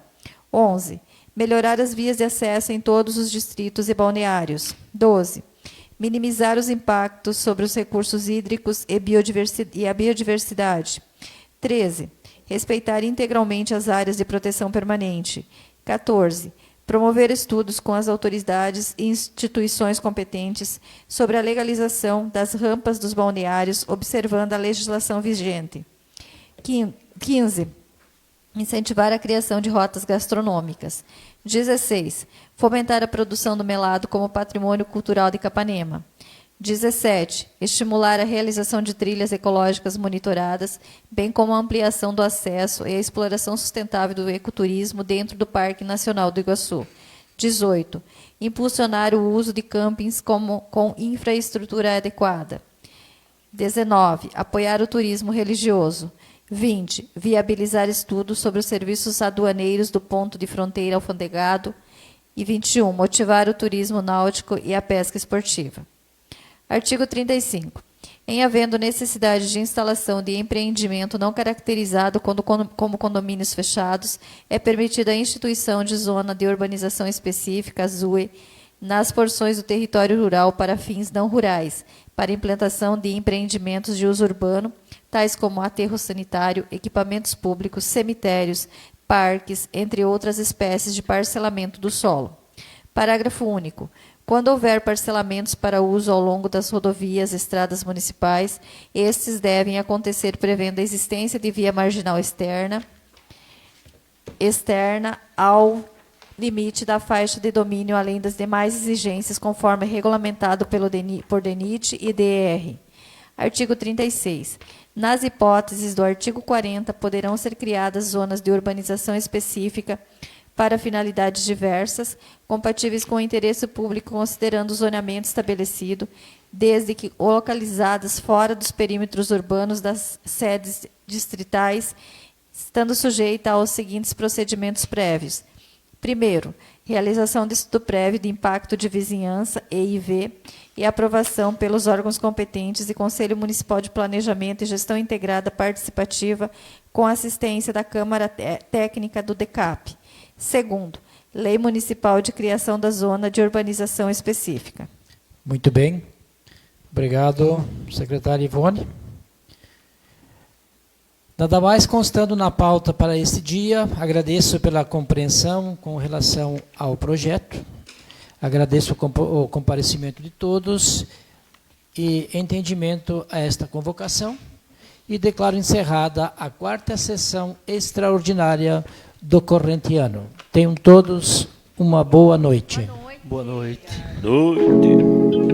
11. Melhorar as vias de acesso em todos os distritos e balneários. 12. Minimizar os impactos sobre os recursos hídricos e a biodiversidade. 13. Respeitar integralmente as áreas de proteção permanente. 14. Promover estudos com as autoridades e instituições competentes sobre a legalização das rampas dos balneários, observando a legislação vigente. 15. Incentivar a criação de rotas gastronômicas. 16. Fomentar a produção do melado como patrimônio cultural de Capanema. 17. Estimular a realização de trilhas ecológicas monitoradas, bem como a ampliação do acesso e a exploração sustentável do ecoturismo dentro do Parque Nacional do Iguaçu. 18. Impulsionar o uso de campings com infraestrutura adequada. 19. Apoiar o turismo religioso. 20. Viabilizar estudos sobre os serviços aduaneiros do ponto de fronteira alfandegado. E 21. Motivar o turismo náutico e a pesca esportiva. Artigo 35. Em havendo necessidade de instalação de empreendimento não caracterizado como condomínios fechados, é permitida a instituição de zona de urbanização específica, ZUE, nas porções do território rural para fins não rurais, para implantação de empreendimentos de uso urbano, tais como aterro sanitário, equipamentos públicos, cemitérios, parques, entre outras espécies de parcelamento do solo. Parágrafo único. Quando houver parcelamentos para uso ao longo das rodovias, estradas municipais, estes devem acontecer prevendo a existência de via marginal externa ao limite da faixa de domínio, além das demais exigências, conforme regulamentado por DENIT e DER. Artigo 36. Nas hipóteses do artigo 40, poderão ser criadas zonas de urbanização específica para finalidades diversas, compatíveis com o interesse público, considerando o zoneamento estabelecido, desde que localizadas fora dos perímetros urbanos das sedes distritais, estando sujeita aos seguintes procedimentos prévios. Primeiro, realização de estudo prévio de impacto de vizinhança, EIV, e aprovação pelos órgãos competentes e Conselho Municipal de Planejamento e Gestão Integrada Participativa, com assistência da Câmara Técnica do DECAP. Segundo, Lei Municipal de Criação da Zona de Urbanização Específica. Muito bem. Obrigado, secretária Ivone. Nada mais constando na pauta para este dia, agradeço pela compreensão com relação ao projeto, agradeço o comparecimento de todos e entendimento a esta convocação e declaro encerrada a 4ª sessão extraordinária do corrente ano. Tenham todos uma boa noite. Boa noite. Noite.